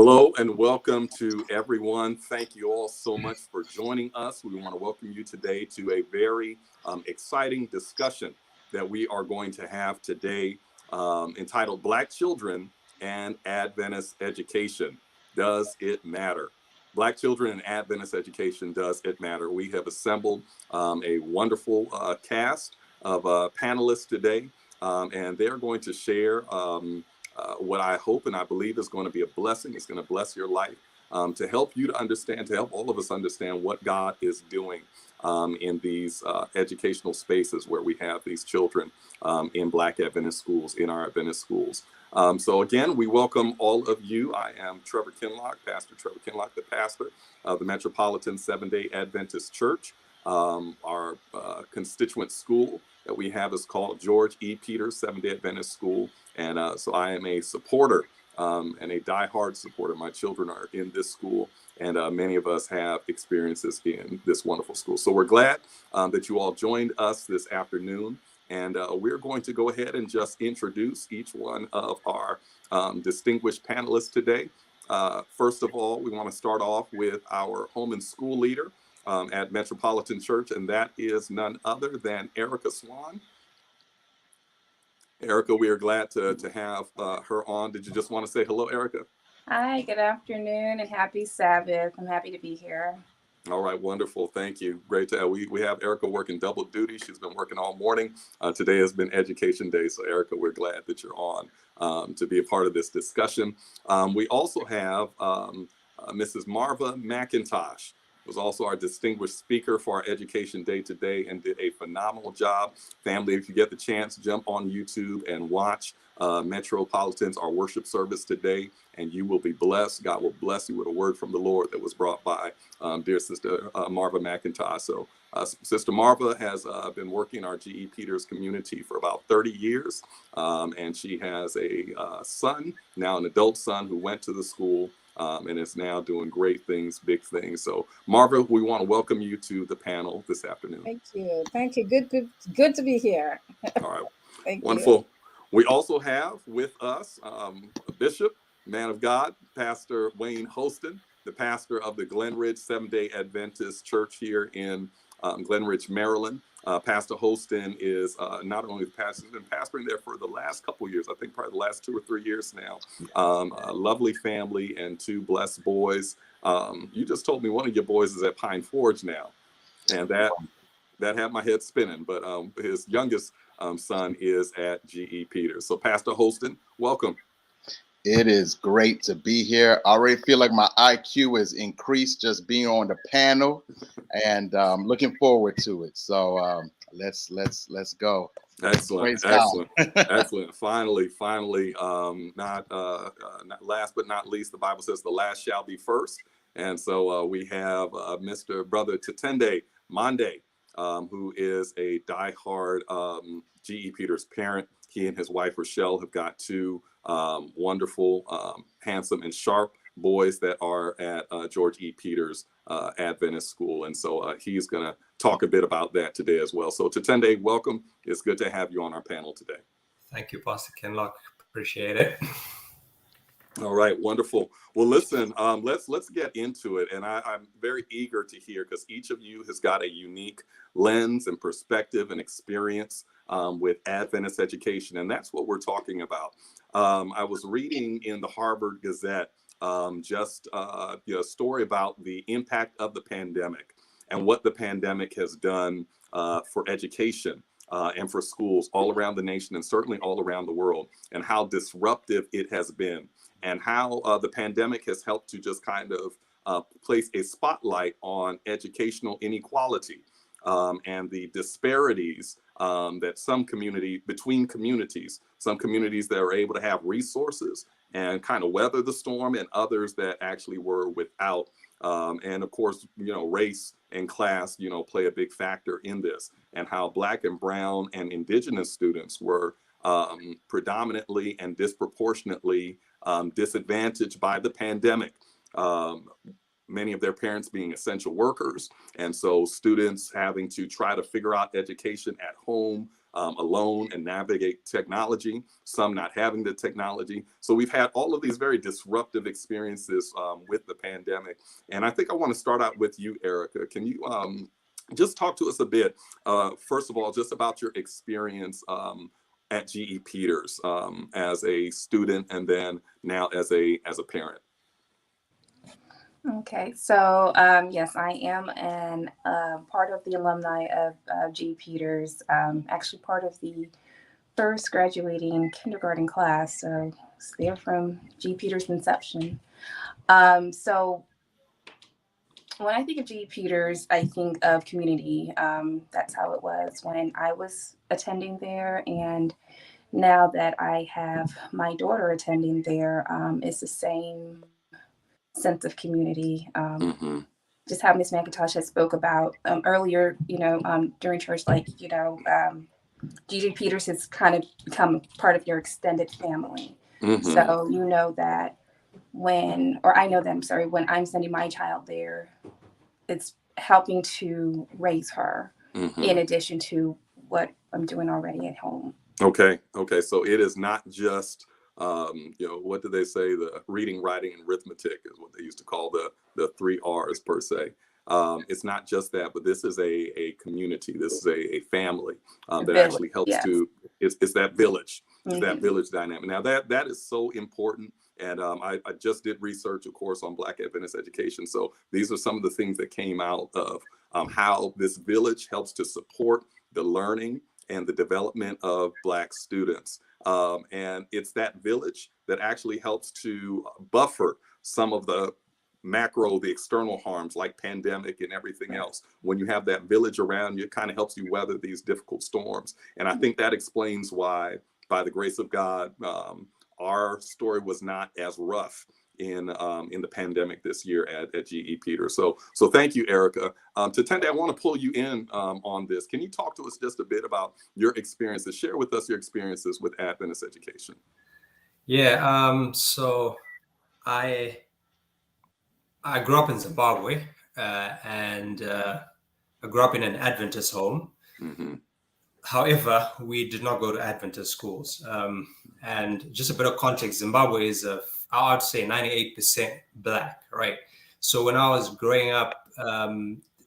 Hello and welcome to everyone. Thank you all so much for joining us. We want to welcome you today to a very exciting discussion that we are going to have today entitled Black Children and Adventist Education. Does it matter? Black children and Adventist education, does it matter? We have assembled a wonderful cast of panelists today, and they're going to share what I hope and I believe is going to be a blessing. It's going to bless your life to help you to understand, to help all of us understand what God is doing in these educational spaces where we have these children in Black Adventist schools, in our Adventist schools. So again, we welcome all of you. I am Trevor Kinlock, Pastor Trevor Kinlock, the pastor of the Metropolitan Seventh-day Adventist Church. Our constituent school that we have is called George E. Peters Seventh-day Adventist School. And so I am a supporter and a diehard supporter. My children are in this school, and many of us have experiences in this wonderful school. So we're glad that you all joined us this afternoon. And we're going to go ahead and just introduce each one of our distinguished panelists today. First of all, we want to start off with our home and school leader at Metropolitan Church, and that is none other than Erica Swan. Erica, we are glad to have her on. Did you just want to say hello, Erica? Hi, good afternoon and happy Sabbath. I'm happy to be here. All right, wonderful. Thank you. Great to have. We have Erica working double duty. She's been working all morning. Today has been Education Day. So Erica, we're glad that you're on to be a part of this discussion. We also have Mrs. Marva McIntosh, was also our distinguished speaker for our Education Day today and did a phenomenal job. Family, if you get the chance, jump on YouTube and watch Metropolitan's, our worship service today, and you will be blessed. God will bless you with a word from the Lord that was brought by dear Sister Marva McIntosh. So Sister Marva has been working in our G.E. Peters community for about 30 years, and she has a son, now an adult son, who went to the school and is now doing great things, big things. So Marva, we want to welcome you to the panel this afternoon. Thank you. Thank you. Good to be here. All right. Thank Wonderful. you. We also have with us a bishop, man of God, Pastor Wayne Hosten, the pastor of the Glenridge Seventh-day Adventist Church here in Glenridge, Maryland. Pastor Hosten is not only the pastor, he's been pastoring there for the last couple of years, I think probably the last 2 or 3 years now. A lovely family and 2 blessed boys. You just told me one of your boys is at Pine Forge now, and that had my head spinning, but his youngest son is at G.E. Peters. So Pastor Hosten, welcome. It is great to be here. I already feel like my IQ has increased just being on the panel, and looking forward to it. So let's go. Excellent, excellent. Finally, not last but not least, the Bible says the last shall be first. And so we have Mr. Brother Tatende Mande, who is a diehard G.E. Peters parent. He and his wife, Rochelle, have got 2 wonderful, handsome, and sharp boys that are at George E. Peters Adventist School. And so he's going to talk a bit about that today as well. So Tatende, welcome. It's good to have you on our panel today. Thank you, Pastor Kinlock. Appreciate it. All right, wonderful. Well, listen, let's get into it. And I'm very eager to hear, because each of you has got a unique lens and perspective and experience with Adventist education. And that's what we're talking about. I was reading in the Harvard Gazette just a story about the impact of the pandemic and what the pandemic has done for education and for schools all around the nation and certainly all around the world, and how disruptive it has been, and how the pandemic has helped to just kind of place a spotlight on educational inequality and the disparities that between communities, some communities that are able to have resources and kind of weather the storm, and others that actually were without. And of course, race and class, play a big factor in this, and how Black and brown and indigenous students were predominantly and disproportionately disadvantaged by the pandemic. Many of their parents being essential workers, and so students having to try to figure out education at home alone and navigate technology, some not having the technology. So we've had all of these very disruptive experiences with the pandemic. And I think I want to start out with you, Erica. Can you just talk to us a bit, first of all, just about your experience at GE Peters as a student and then now as a parent? Okay, so yes, I am an part of the alumni of GE Peters, actually part of the first graduating kindergarten class. So it's there from GE Peters' inception. So when I think of GE Peters, I think of community. That's how it was when I was attending there. And now that I have my daughter attending there, it's the same sense of community. Just how Miss McIntosh had spoke about earlier, during church, like, GG Peters has kind of become part of your extended family. So you know that when I'm sending my child there, it's helping to raise her in addition to what I'm doing already at home. Okay. So it is not just, what do they say? The reading, writing, and arithmetic is what they used to call the 3 R's per se. It's not just that, but this is a community. This is a family that actually helps to, it's that village. It's that village dynamic. Now that is so important. And I just did research, of course, on Black Adventist Education. So these are some of the things that came out of how this village helps to support the learning and the development of Black students. And it's that village that actually helps to buffer some of the the external harms like pandemic and everything else. When you have that village around you, it kind of helps you weather these difficult storms. And I think that explains why, by the grace of God, our story was not as rough in the pandemic this year at GE Peters. So thank you, Erica. Tatende, I want to pull you in on this. Can you talk to us just a bit about your experiences? Share with us your experiences with Adventist Education. Yeah. So I grew up in Zimbabwe, and I grew up in an Adventist home. However, we did not go to Adventist schools. And just a bit of context, Zimbabwe is, I would say, 98% Black, right? So when I was growing up,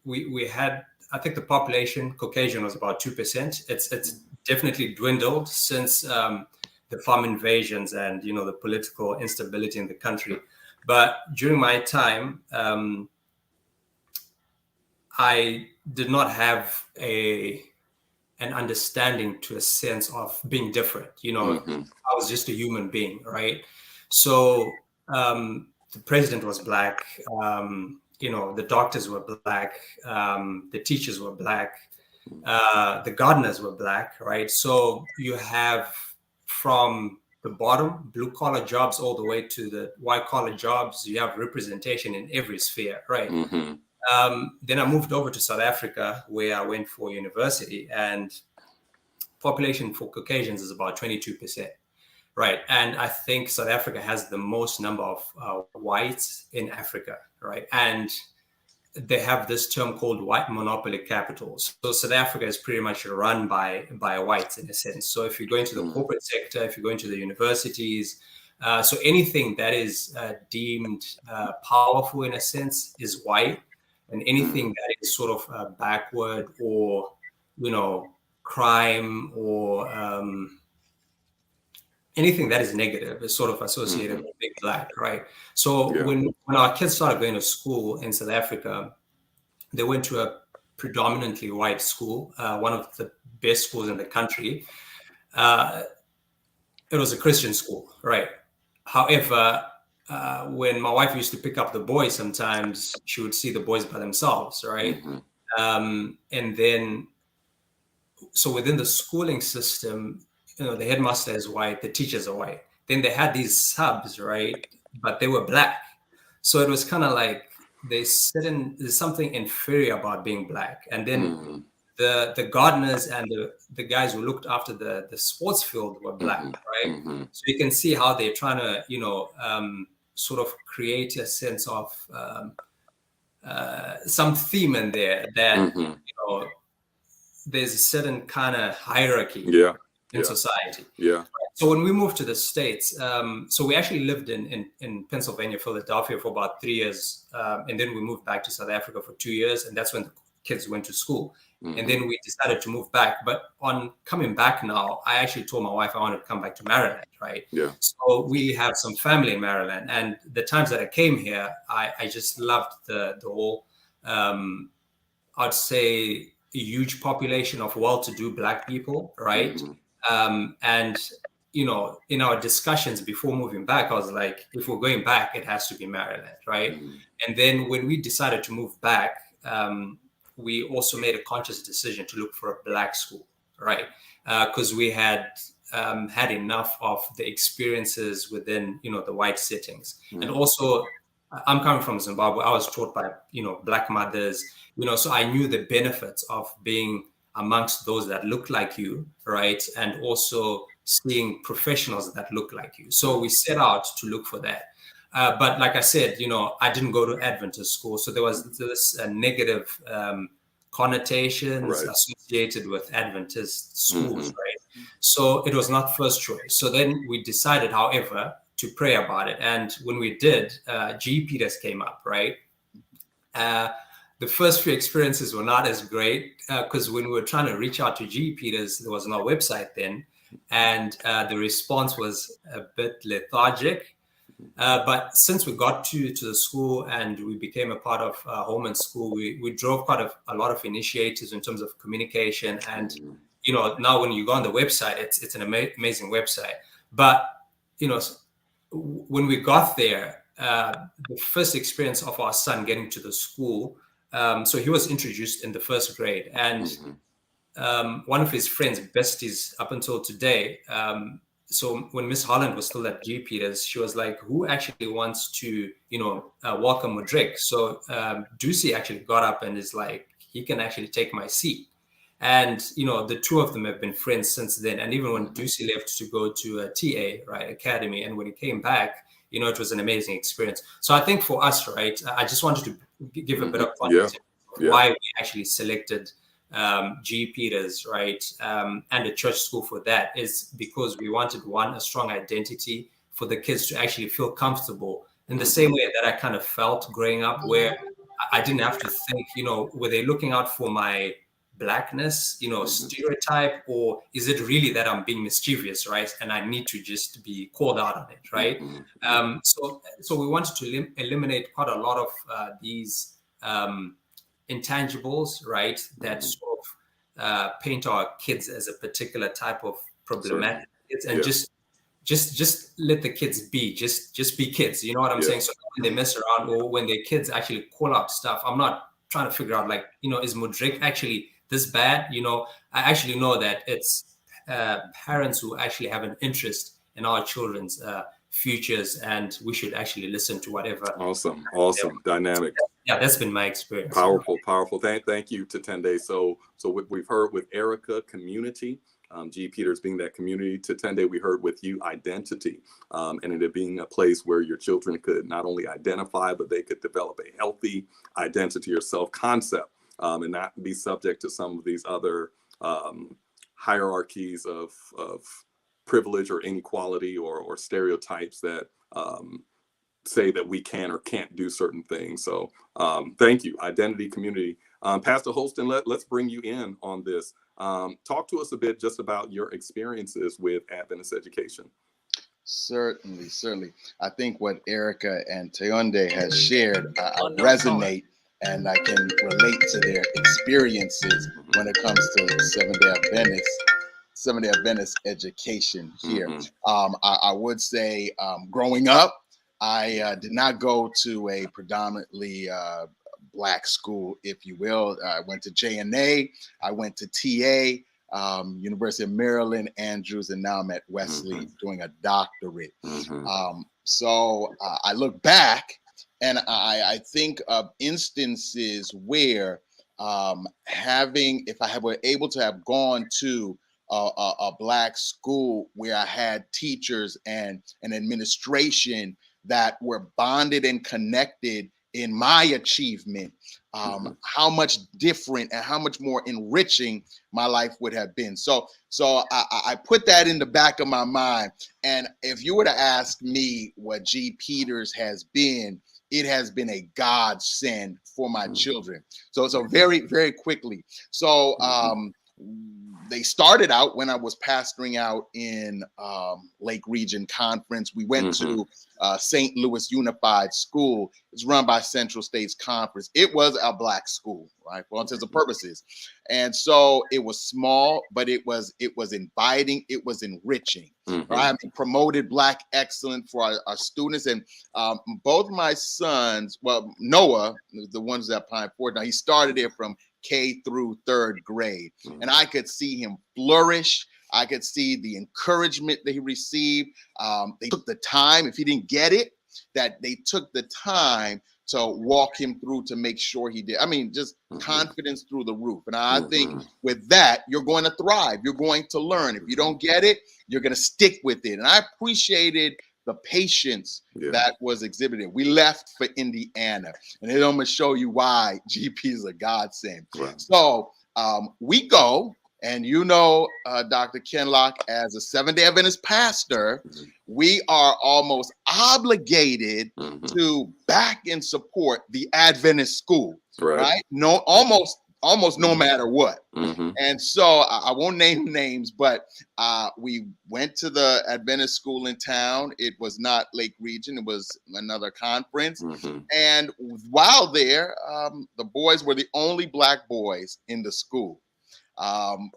we had, I think the population, Caucasian, was about 2%. It's definitely dwindled since the farm invasions and, the political instability in the country. But during my time, I did not have an understanding to a sense of being different. I was just a human being, right? So the president was Black, the doctors were Black, the teachers were Black, the gardeners were Black, right? So you have from the bottom, blue collar jobs, all the way to the white collar jobs, you have representation in every sphere, right? Then I moved over to South Africa, where I went for university, and population for Caucasians is about 22%, right? And I think South Africa has the most number of whites in Africa, right? And they have this term called white monopoly capital. So South Africa is pretty much run by whites in a sense. So if you go into the corporate sector, if you go into the universities, so anything that is deemed powerful in a sense is white. And anything that is sort of backward or, crime or anything that is negative is sort of associated with being Black, right? So when our kids started going to school in South Africa, they went to a predominantly white school, one of the best schools in the country. It was a Christian school, right? However, when my wife used to pick up the boys, sometimes she would see the boys by themselves, right? And then, so within the schooling system, the headmaster is white, the teachers are white. Then they had these subs, right? But they were Black. So it was kind of like there's something inferior about being Black. And then the gardeners and the guys who looked after the sports field were Black, right? So you can see how they're trying to, sort of create a sense of some theme in there that, there's a certain kind of hierarchy in society. So when we moved to the States, so we actually lived in Pennsylvania, Philadelphia for about 3 years. And then we moved back to South Africa for 2 years. And that's when the kids went to school. And then we decided to move back. But on coming back now, I actually told my wife I wanted to come back to Maryland, right? So we have some family in Maryland. And the times that I came here, I just loved the whole, I'd say, a huge population of well-to-do Black people, right? And, you know, in our discussions before moving back, I was like, if we're going back, it has to be Maryland, right? And then when we decided to move back, we also made a conscious decision to look for a Black school, right? Because we had had enough of the experiences within, you know, the white settings. And also, I'm coming from Zimbabwe. I was taught by, you know, Black mothers, you know, so I knew the benefits of being amongst those that look like you, right? And also seeing professionals that look like you. So we set out to look for that. But like I said, you know, I didn't go to Adventist school. So there was this negative connotations associated with Adventist schools, right? So it was not first choice. So then we decided, however, to pray about it. And when we did, G. Peters came up, right? The first few experiences were not as great because when we were trying to reach out to G. Peters, there was no website then. And the response was a bit lethargic. But since we got to the school and we became a part of Home and School, we drove quite a lot of initiatives in terms of communication. And, you know, now when you go on the website, it's an amazing website. But, you know, when we got there, the first experience of our son getting to the school, so he was introduced in the first grade. And one of his friends, besties up until today, so when Miss Holland was still at G. Peters, she was like, who actually wants to, you know, welcome Mudrik? So Ducey actually got up and is like, he can actually take my seat. And, you know, the two of them have been friends since then. And even when Ducey left to go to a TA, right, academy, and when he came back, you know, it was an amazing experience. So I think for us, right, I just wanted to give a bit of context of why we actually selected G. Peters, right, and a church school for that is because we wanted, one, a strong identity for the kids to actually feel comfortable in the same way that I kind of felt growing up, where I didn't have to think, you know, were they looking out for my Blackness, you know, stereotype, or is it really that I'm being mischievous, right? And I need to just be called out on it, right? So we wanted to eliminate quite a lot of these intangibles, right? That sort of paint our kids as a particular type of problematic kids, and just let the kids be, just be kids. You know what I'm saying? So when they mess around or when their kids actually call out stuff, I'm not trying to figure out, like, you know, is Mudrik actually this bad? You know, I actually know that it's parents who actually have an interest in our children's futures, and we should actually listen to whatever. Awesome. Dynamic. Yeah, that's been my experience. Powerful. Thank you, Tutende. So we've heard with Erica, community, G. Peters being that community. Tutende, we heard with you, identity, and it being a place where your children could not only identify, but they could develop a healthy identity or self-concept, and not be subject to some of these other hierarchies of privilege or inequality or stereotypes that say that we can or can't do certain things. So thank you, identity, community. Pastor Hosten, let's bring you in on this. Talk to us a bit just about your experiences with Adventist Education. Certainly. I think what Erica and Teonde has shared, I resonate, and I can relate to their experiences when it comes to Seventh-day Adventist education here. I would say growing up, I did not go to a predominantly Black school, if you will. I went to JNA, I went to TA, University of Maryland, Andrews, and now I'm at Wesley doing a doctorate. So I look back and I think of instances where if I were able to have gone to a Black school where I had teachers and an administration that were bonded and connected in my achievement, how much different and how much more enriching my life would have been. So I put that in the back of my mind. And if you were to ask me what G. Peters has been, it has been a godsend for my children. So very, very quickly. So they started out when I was pastoring out in Lake Region Conference. We went to St. Louis Unified School. It's run by Central States Conference. It was a Black school, right, for all intents and purposes. And so it was small, but it was inviting. It was enriching. Right? I mean, promoted Black excellence for our students. And both my sons, well, Noah, the ones that applied for it, now he started there from K through third grade. And I could see him flourish. I could see the encouragement that he received. They took the time, if he didn't get it, that they took the time to walk him through to make sure he did. I mean, just confidence through the roof. And I think with that, you're going to thrive. You're going to learn. If you don't get it, you're going to stick with it. And I appreciated the patience that was exhibited. We left for Indiana, and I'm going to show you why GP is a godsend. Right. So we go, and Dr. Kinlock, as a Seventh-day Adventist pastor, we are almost obligated to back and support the Adventist school, right? No, almost no matter what. And so I won't name names, but we went to the Adventist school in town. It was not Lake Region. It was another conference. And while there, the boys were the only Black boys in the school.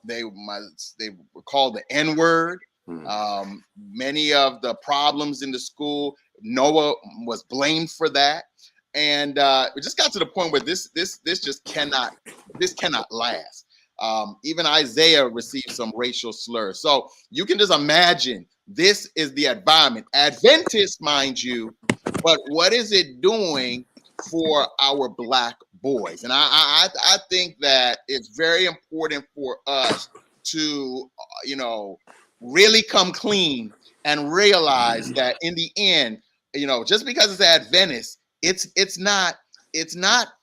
They were called the N-word. Many of the problems in the school, Noah was blamed for that. And it just got to the point where this just cannot last. Even Isaiah received some racial slurs. So you can just imagine, this is the environment. Adventist, mind you, but what is it doing for our Black boys? And I think that it's very important for us to, really come clean and realize that in the end, just because it's Adventist, it's not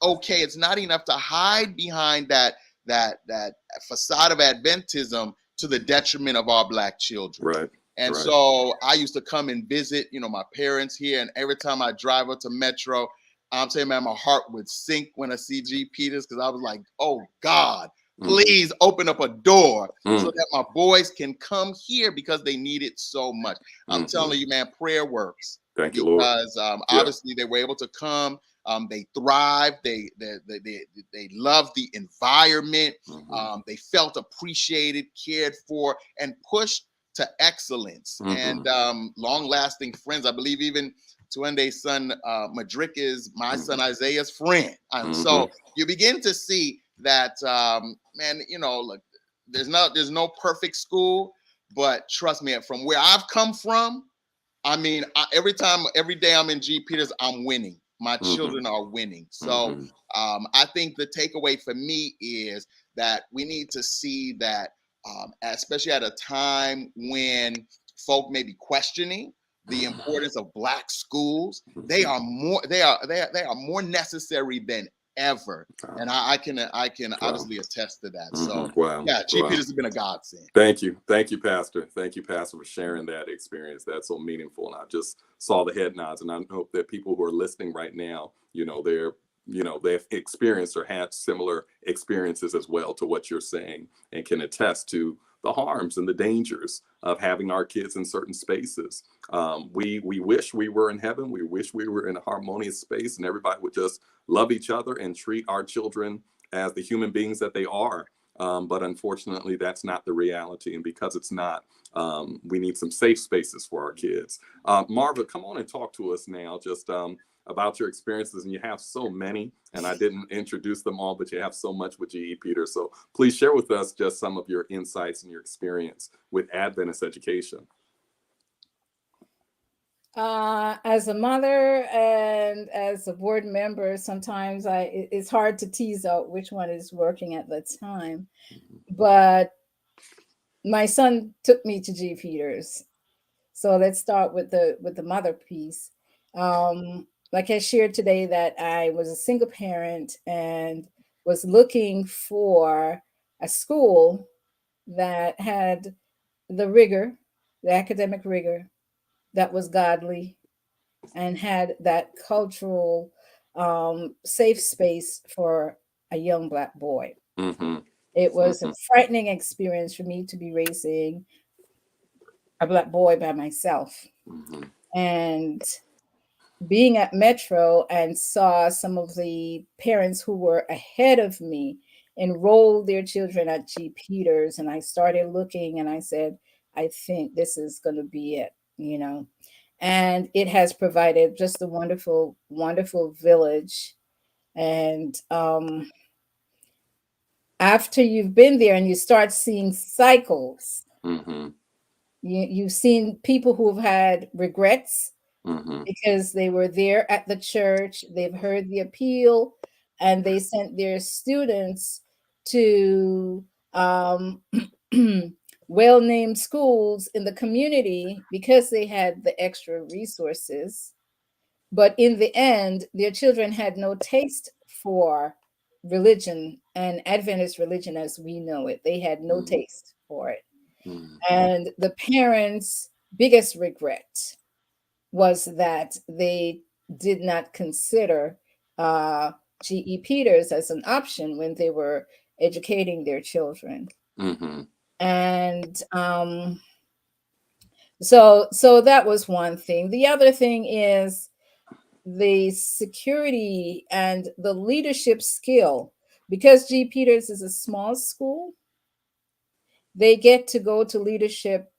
okay. It's not enough to hide behind that facade of Adventism to the detriment of our Black children. Right. And so I used to come and visit, my parents here, and every time I drive up to Metro, I'm saying, man, my heart would sink when I see G. Peters, because I was like, oh God, please open up a door so that my boys can come here, because they need it so much. I'm telling you, man, prayer works. Thank you, Lord. Because obviously they were able to come. They thrived. They loved the environment. They felt appreciated, cared for, and pushed to excellence. And long-lasting friends. I believe even Tuende's son Madrick is my son Isaiah's friend. So you begin to see that, man, look, there's no perfect school, but trust me, from where I've come from, I mean, every day I'm in G. Peters, I'm winning. My children are winning. So I think the takeaway for me is that we need to see that, especially at a time when folk may be questioning the importance of Black schools, they are more necessary than ever. And I can obviously attest to that. So yeah, G. Peters has been a godsend. Thank you, Pastor. Thank you, Pastor, for sharing that experience. That's so meaningful. And I just saw the head nods, and I hope that people who are listening right now, they've experienced or had similar experiences as well to what you're saying, and can attest to the harms and the dangers of having our kids in certain spaces. We wish we were in heaven. We wish we were in a harmonious space and everybody would just love each other and treat our children as the human beings that they are. But unfortunately, that's not the reality. And because it's not, we need some safe spaces for our kids. Marva, come on and talk to us now just about your experiences. And you have so many, and I didn't introduce them all, but you have so much with G.E. Peters. So please share with us just some of your insights and your experience with Adventist education. As a mother and as a board member, sometimes it's hard to tease out which one is working at the time. But my son took me to G. Peters. So let's start with the mother piece. like I shared today, that I was a single parent and was looking for a school that had the rigor, the academic rigor, that was godly and had that cultural safe space for a young Black boy. Mm-hmm. It was a Mm-hmm. frightening experience for me to be raising a Black boy by myself. Mm-hmm. And being at Metro and saw some of the parents who were ahead of me enroll their children at G. Peters. And I started looking and I said, I think this is going to be it, you know. And it has provided just a wonderful, wonderful village. And after you've been there and you start seeing cycles, Mm-hmm. you've seen people who've had regrets Mm-hmm. because they were there at the church, they've heard the appeal, and they sent their students to well named schools in the community because they had the extra resources. But in the end, their children had no taste for religion and Adventist religion as we know it. They had no taste for it. Mm-hmm. And the parents' biggest regret was that they did not consider G.E. Peters as an option when they were educating their children. Mm-hmm. And so that was one thing. The other thing is the security and the leadership skill. Because G. Peters is a small school, they get to go to leadership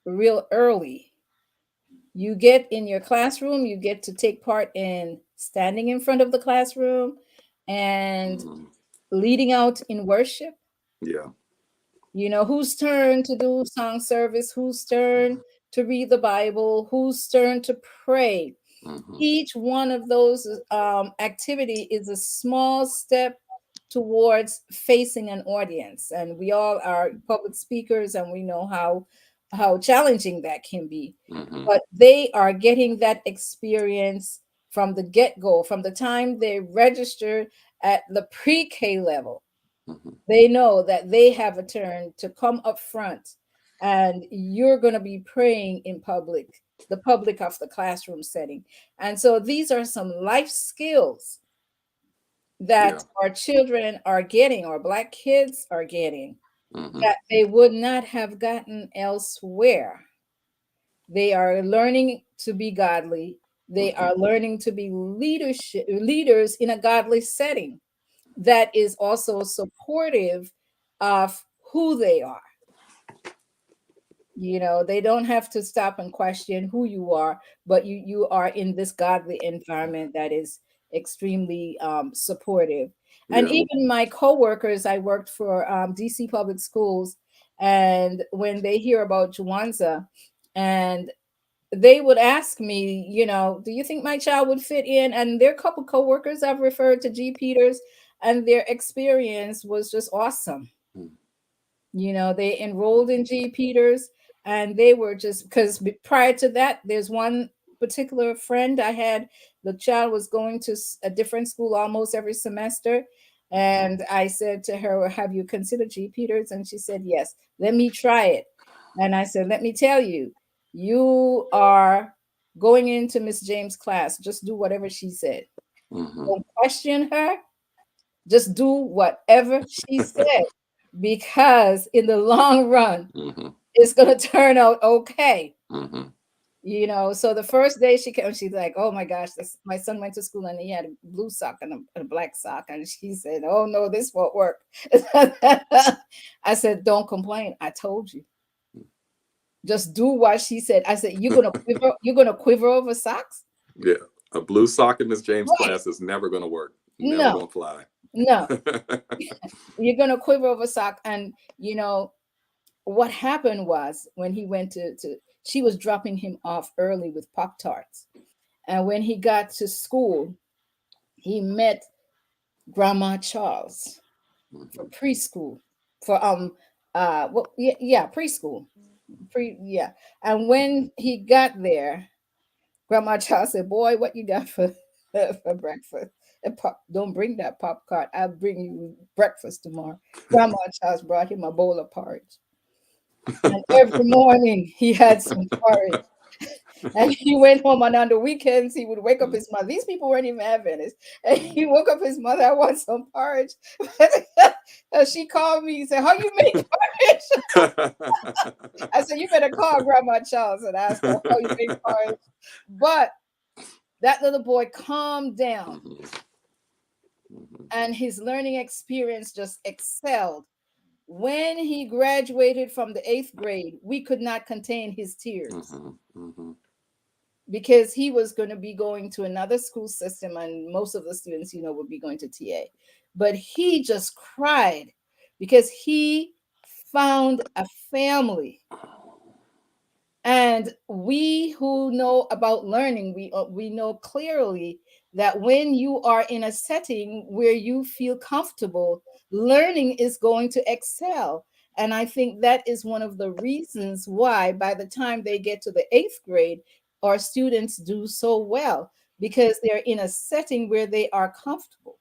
real early. You get in your classroom, you get to take part in standing in front of the classroom and Mm-hmm. leading out in worship. Yeah. You know, whose turn to do song service, whose turn to read the Bible, whose turn to pray. Mm-hmm. Each one of those activity is a small step towards facing an audience. And we all are public speakers and we know how challenging that can be. Mm-hmm. But they are getting that experience from the get-go, from the time they register at the pre-K level. Mm-hmm. They know that they have a turn to come up front and you're going to be praying in public, the public of the classroom setting. And so these are some life skills Yeah. that our children are getting, or Black kids are getting, Mm-hmm. that they would not have gotten elsewhere. They are learning to be godly. They Mm-hmm. are learning to be leaders in a godly setting that is also supportive of who they are. You know, they don't have to stop and question who you are, but you are in this godly environment that is extremely supportive. And Yeah. even my coworkers, I worked for DC Public Schools, and when they hear about Juwanza, and they would ask me, you know, do you think my child would fit in? And there are a couple coworkers I've referred to G. Peters, and their experience was just awesome. Mm. You know, they enrolled in G. Peters, and they were just because prior to that, there's one particular friend I had. The child was going to a different school almost every semester. And I said to her, well, have you considered G. Peters? And she said, yes, let me try it. And I said, let me tell you, you are going into Miss James' class. Just do whatever she said. Mm-hmm. Don't question her. Just do whatever she said, because in the long run, Mm-hmm. it's going to turn out okay. Mm-hmm. You know, so the first day she came, she's like, oh my gosh, my son went to school and he had a blue sock and a black sock. And she said, oh no, this won't work. I said, don't complain. I told you. Just do what she said. I said, you're gonna quiver over socks? Yeah. A blue sock in Miss James' Right. class is never going to work. Never No. going to fly. No. You're gonna quiver over sock. And you know, what happened was when he went to she was dropping him off early with Pop-Tarts. And when he got to school, he met Grandma Charles for preschool. For preschool. And when he got there, Grandma Charles said, boy, what you got for for breakfast. And don't bring that popcorn. I'll bring you breakfast tomorrow. Grandma Charles brought him a bowl of porridge. And every morning he had some porridge. And he went home, and on the weekends he would wake up his mother. These people weren't even Adventists. And he woke up his mother, I want some porridge. And she called me and said, how you make porridge? I said, you better call Grandma Charles and ask her how you make porridge. But that little boy calmed down, and his learning experience just excelled. When he graduated from the 8th grade, we could not contain his tears because he was going to be going to another school system, and most of the students, would be going to TA. But he just cried because he found a family. And we who know about learning, we know clearly that when you are in a setting where you feel comfortable, learning is going to excel. And I think that is one of the reasons why by the time they get to the 8th grade, our students do so well, because they're in a setting where they are comfortable.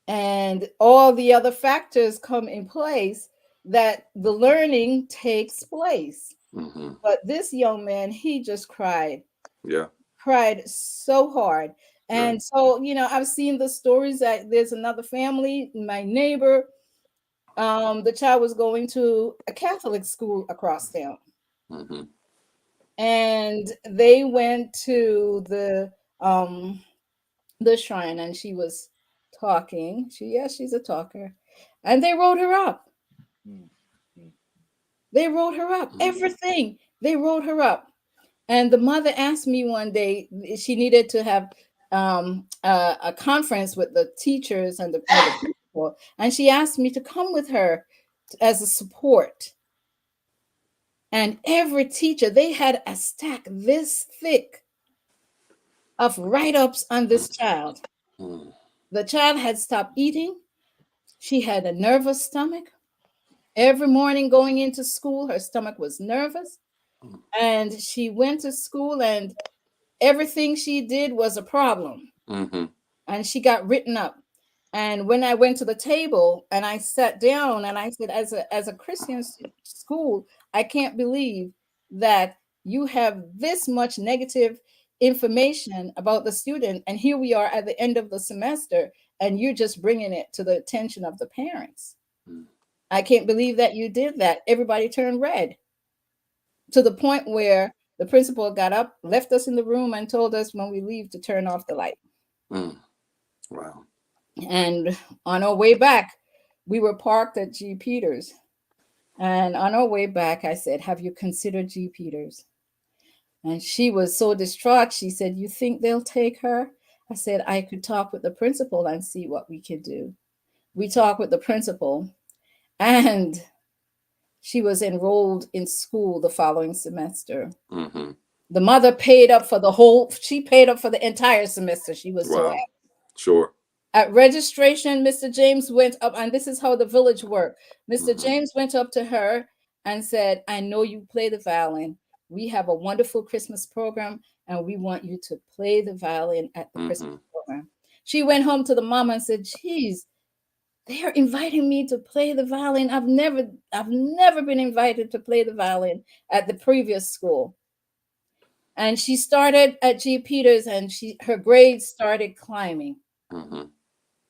And all the other factors come in place that the learning takes place. But this young man, he just cried. Yeah. Cried so hard. And so, I've seen the stories that there's another family, my neighbor, the child was going to a Catholic school across town. And they went to the shrine, and she was talking. She's a talker. And they wrote her up. They wrote her up. Everything. They wrote her up. And the mother asked me one day, she needed to have a conference with the teachers and the principal. And she asked me to come with her as a support. And every teacher, they had a stack this thick of write-ups on this child. The child had stopped eating. She had a nervous stomach. Every morning going into school, her stomach was nervous. And she went to school, and everything she did was a problem. And she got written up. And when I went to the table and I sat down and I said, as a Christian school, I can't believe that you have this much negative information about the student. And here we are at the end of the semester, and you're just bringing it to the attention of the parents. I can't believe that you did that. Everybody turned red, to the point where the principal got up, left us in the room, and told us when we leave to turn off the light. Wow. And on our way back, we were parked at G. Peters. And on our way back, I said, have you considered G. Peters? And she was so distraught. She said, you think they'll take her? I said, I could talk with the principal and see what we could do. We talked with the principal, and she was enrolled in school the following semester. The mother paid up for she paid up for the entire semester. She was so happy. Sure. At registration, Mr. James went up, and this is how the village worked. Mr. James went up to her and said, I know you play the violin. We have a wonderful Christmas program, and we want you to play the violin at the Christmas program. She went home to the mom and said, geez, they are inviting me to play the violin. I've never been invited to play the violin at the previous school. And she started at G. Peters, and her grades started climbing.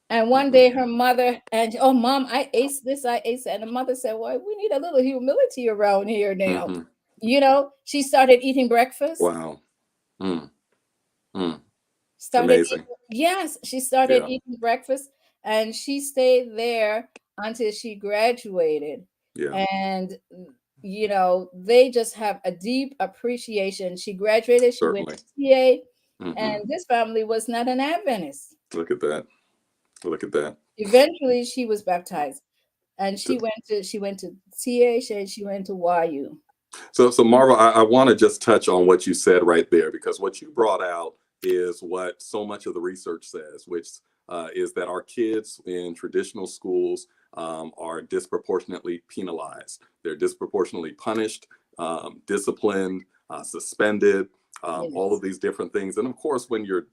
And one day her mother, and oh, Mom, I aced this, I aced that. And the mother said, well, we need a little humility around here now. She started eating breakfast. Wow. Amazing. Yes, she started eating breakfast, and she stayed there until she graduated. And they just have a deep appreciation. She graduated, she went to TA, and this family was not an Adventist. Look at that. Look at that. Eventually she was baptized, and she went to TA, and she went to YU. So Marva, I want to just touch on what you said right there, because what you brought out is what so much of the research says, which is that our kids in traditional schools are disproportionately penalized. They're disproportionately punished, disciplined, suspended, all of these different things. And of course, when you're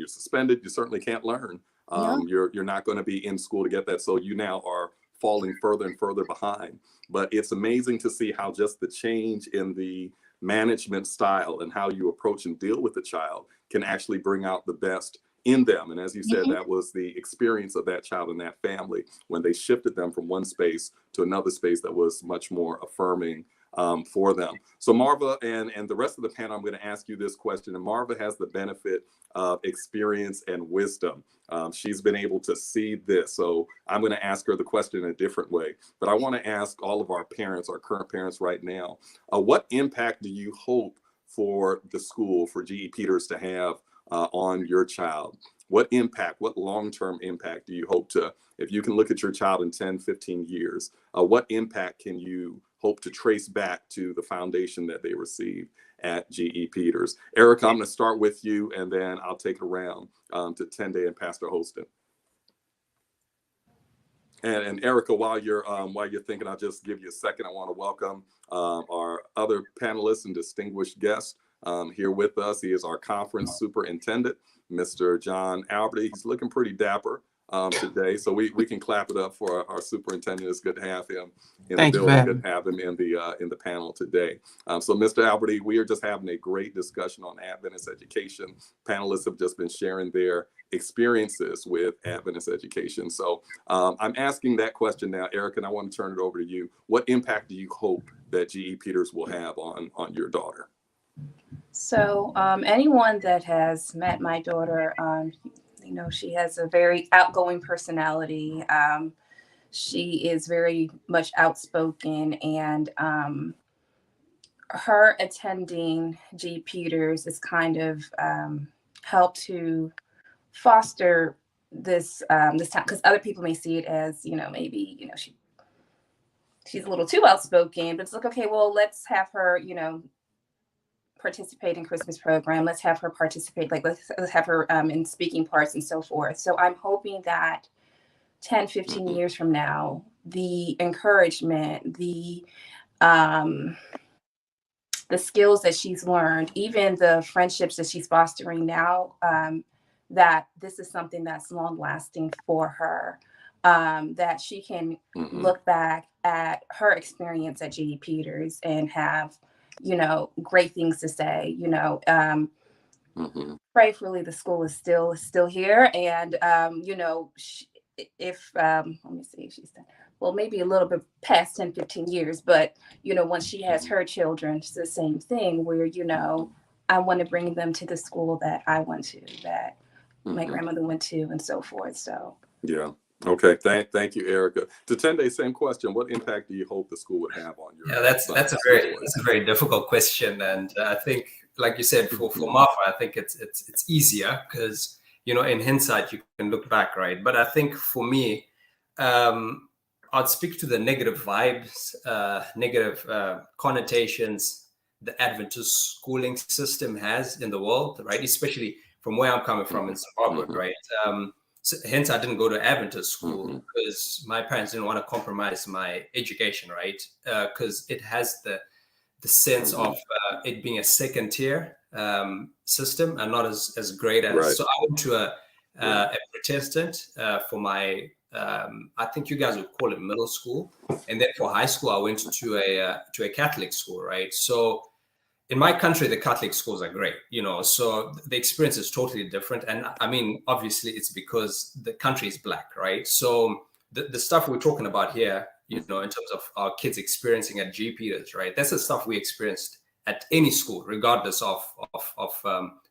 suspended, you certainly can't learn. No. You're not going to be in school to get that. So you now are falling further and further behind. But it's amazing to see how just the change in the management style and how you approach and deal with the child can actually bring out the best in them. And as you said, that was the experience of that child and that family when they shifted them from one space to another space that was much more affirming for them. So Marva and the rest of the panel, I'm going to ask you this question. And Marva has the benefit of experience and wisdom. She's been able to see this. So I'm going to ask her the question in a different way. But I want to ask all of our parents, our current parents right now, what impact do you hope for the school, for GE Peters to have on your child? What impact, what long-term impact do you hope to, if you can look at your child in 10, 15 years, what impact can you hope to trace back to the foundation that they received at GE Peters? Erica, I'm going to start with you, and then I'll take it around to Tende and Pastor Hosten. And Erica, while you're thinking, I'll just give you a second. I want to welcome our other panelists and distinguished guests here with us. He is our conference superintendent, Mr. John Alberty. He's looking pretty dapper today, so we can clap it up for our superintendent. It's good to have him in the building. Good to have him in the panel today. So Mr. Alberty, we are just having a great discussion on Adventist education. Panelists have just been sharing their experiences with Adventist education. So I'm asking that question now, Erica, and I want to turn it over to you. What impact do you hope that GE Peters will have on your daughter? So anyone that has met my daughter, she has a very outgoing personality. She is very much outspoken, and her attending GE Peters is kind of helped to foster this time, because other people may see it as, maybe, she's a little too outspoken, but it's like, okay, well, let's have her, participate in Christmas program. Let's have her participate, let's have her in speaking parts and so forth. So I'm hoping that 10, 15 years from now, the encouragement, the skills that she's learned, even the friendships that she's fostering now, that this is something that's long lasting for her, that she can look back at her experience at GE Peters and have, great things to say, prayerfully the school is still here. And, if, let me see if she's done, well, maybe a little bit past 10, 15 years, but, once she has her children, it's the same thing where, I want to bring them to the school that I went to, that my grandmother went to, and so forth. So, yeah. Okay. Thank you, Erica. To Tende, same question. What impact do you hope the school would have on your? Yeah, that's a very difficult question, and I think, like you said, for Marva, I think it's easier because in hindsight you can look back, right? But I think for me, I'd speak to the negative vibes, negative connotations the Adventist schooling system has in the world, right? Especially from where I'm coming from in Zimbabwe, right? So hence, I didn't go to Adventist school because my parents didn't want to compromise my education, right? Because it has the sense of it being a second tier system and not as great as. Right. So I went to a Protestant for my, I think you guys would call it middle school, and then for high school I went to a Catholic school, right? So in my country, the Catholic schools are great, so the experience is totally different. And I mean, obviously it's because the country is Black, right? So the stuff we're talking about here, in terms of our kids experiencing at GE Peters, right? That's the stuff we experienced at any school, regardless of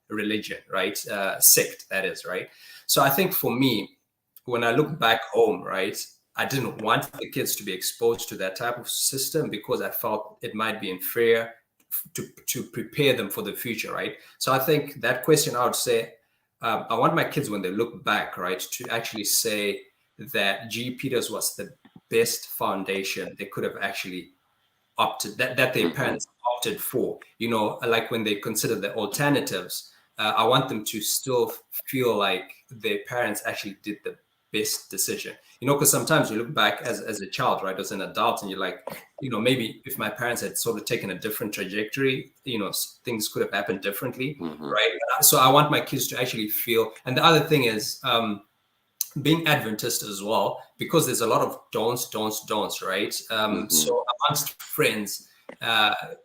religion, right? Sect, that is, right? So I think for me, when I look back home, right, I didn't want the kids to be exposed to that type of system because I felt it might be unfair to prepare them for the future, right? So I think that question, I would say, I want my kids, when they look back, right, to actually say that GE Peters was the best foundation they could have actually opted, that their parents opted for, like when they consider the alternatives, I want them to still feel like their parents actually did the best decision, because sometimes you look back as a child, right, as an adult, and you're like, maybe if my parents had sort of taken a different trajectory, things could have happened differently, right? So I want my kids to actually feel. And the other thing is being Adventist as well, because there's a lot of don'ts, right? So amongst friends,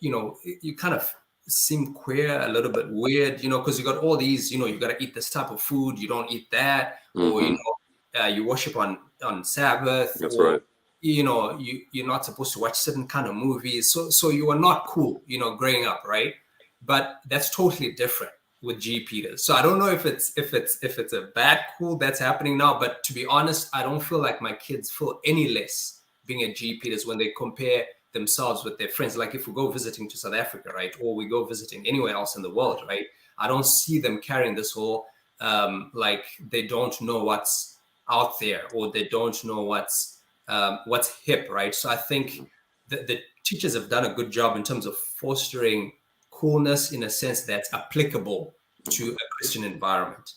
you kind of seem queer, a little bit weird, because you got all these, you got to eat this type of food, you don't eat that, or you worship on Sabbath. That's or, right. You're not supposed to watch certain kind of movies, so you are not cool, growing up, right? But that's totally different with G. Peters. So I don't know if it's a bad cool that's happening now, but to be honest, I don't feel like my kids feel any less being at G. Peters when they compare themselves with their friends. Like if we go visiting to South Africa, right, or we go visiting anywhere else in the world, right, I don't see them carrying this whole like they don't know what's out there, or they don't know what's hip, right? So I think the teachers have done a good job in terms of fostering coolness in a sense that's applicable to a Christian environment,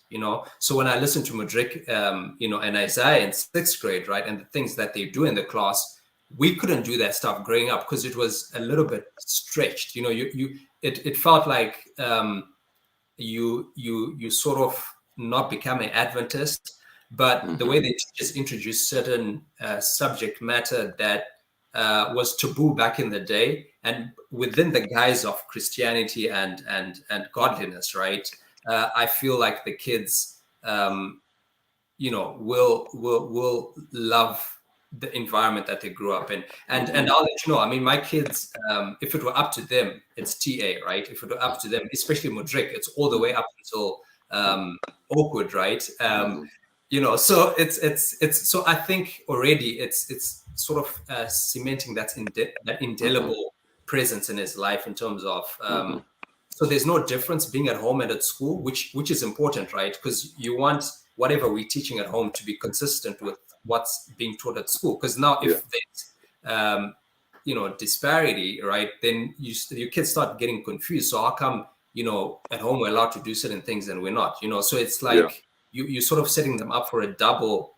So when I listen to Mudrik, and Isaiah in 6th grade, right, and the things that they do in the class, we couldn't do that stuff growing up because it was a little bit stretched. It felt like you sort of not become an Adventist, but the way the teachers introduced certain subject matter that was taboo back in the day, and within the guise of Christianity and godliness, right? I feel like the kids, will love the environment that they grew up in. And I'll let you know, I mean, my kids, if it were up to them, it's TA, right? If it were up to them, especially Mudrik, it's all the way up until Oakwood, right? So it's so I think already it's sort of cementing that indelible presence in his life in terms of so there's no difference being at home and at school, which is important, right? Because you want whatever we're teaching at home to be consistent with what's being taught at school. Because now if there's disparity, right, then your kids start getting confused. So how come at home we're allowed to do certain things and we're not? So it's like you're sort of setting them up for a double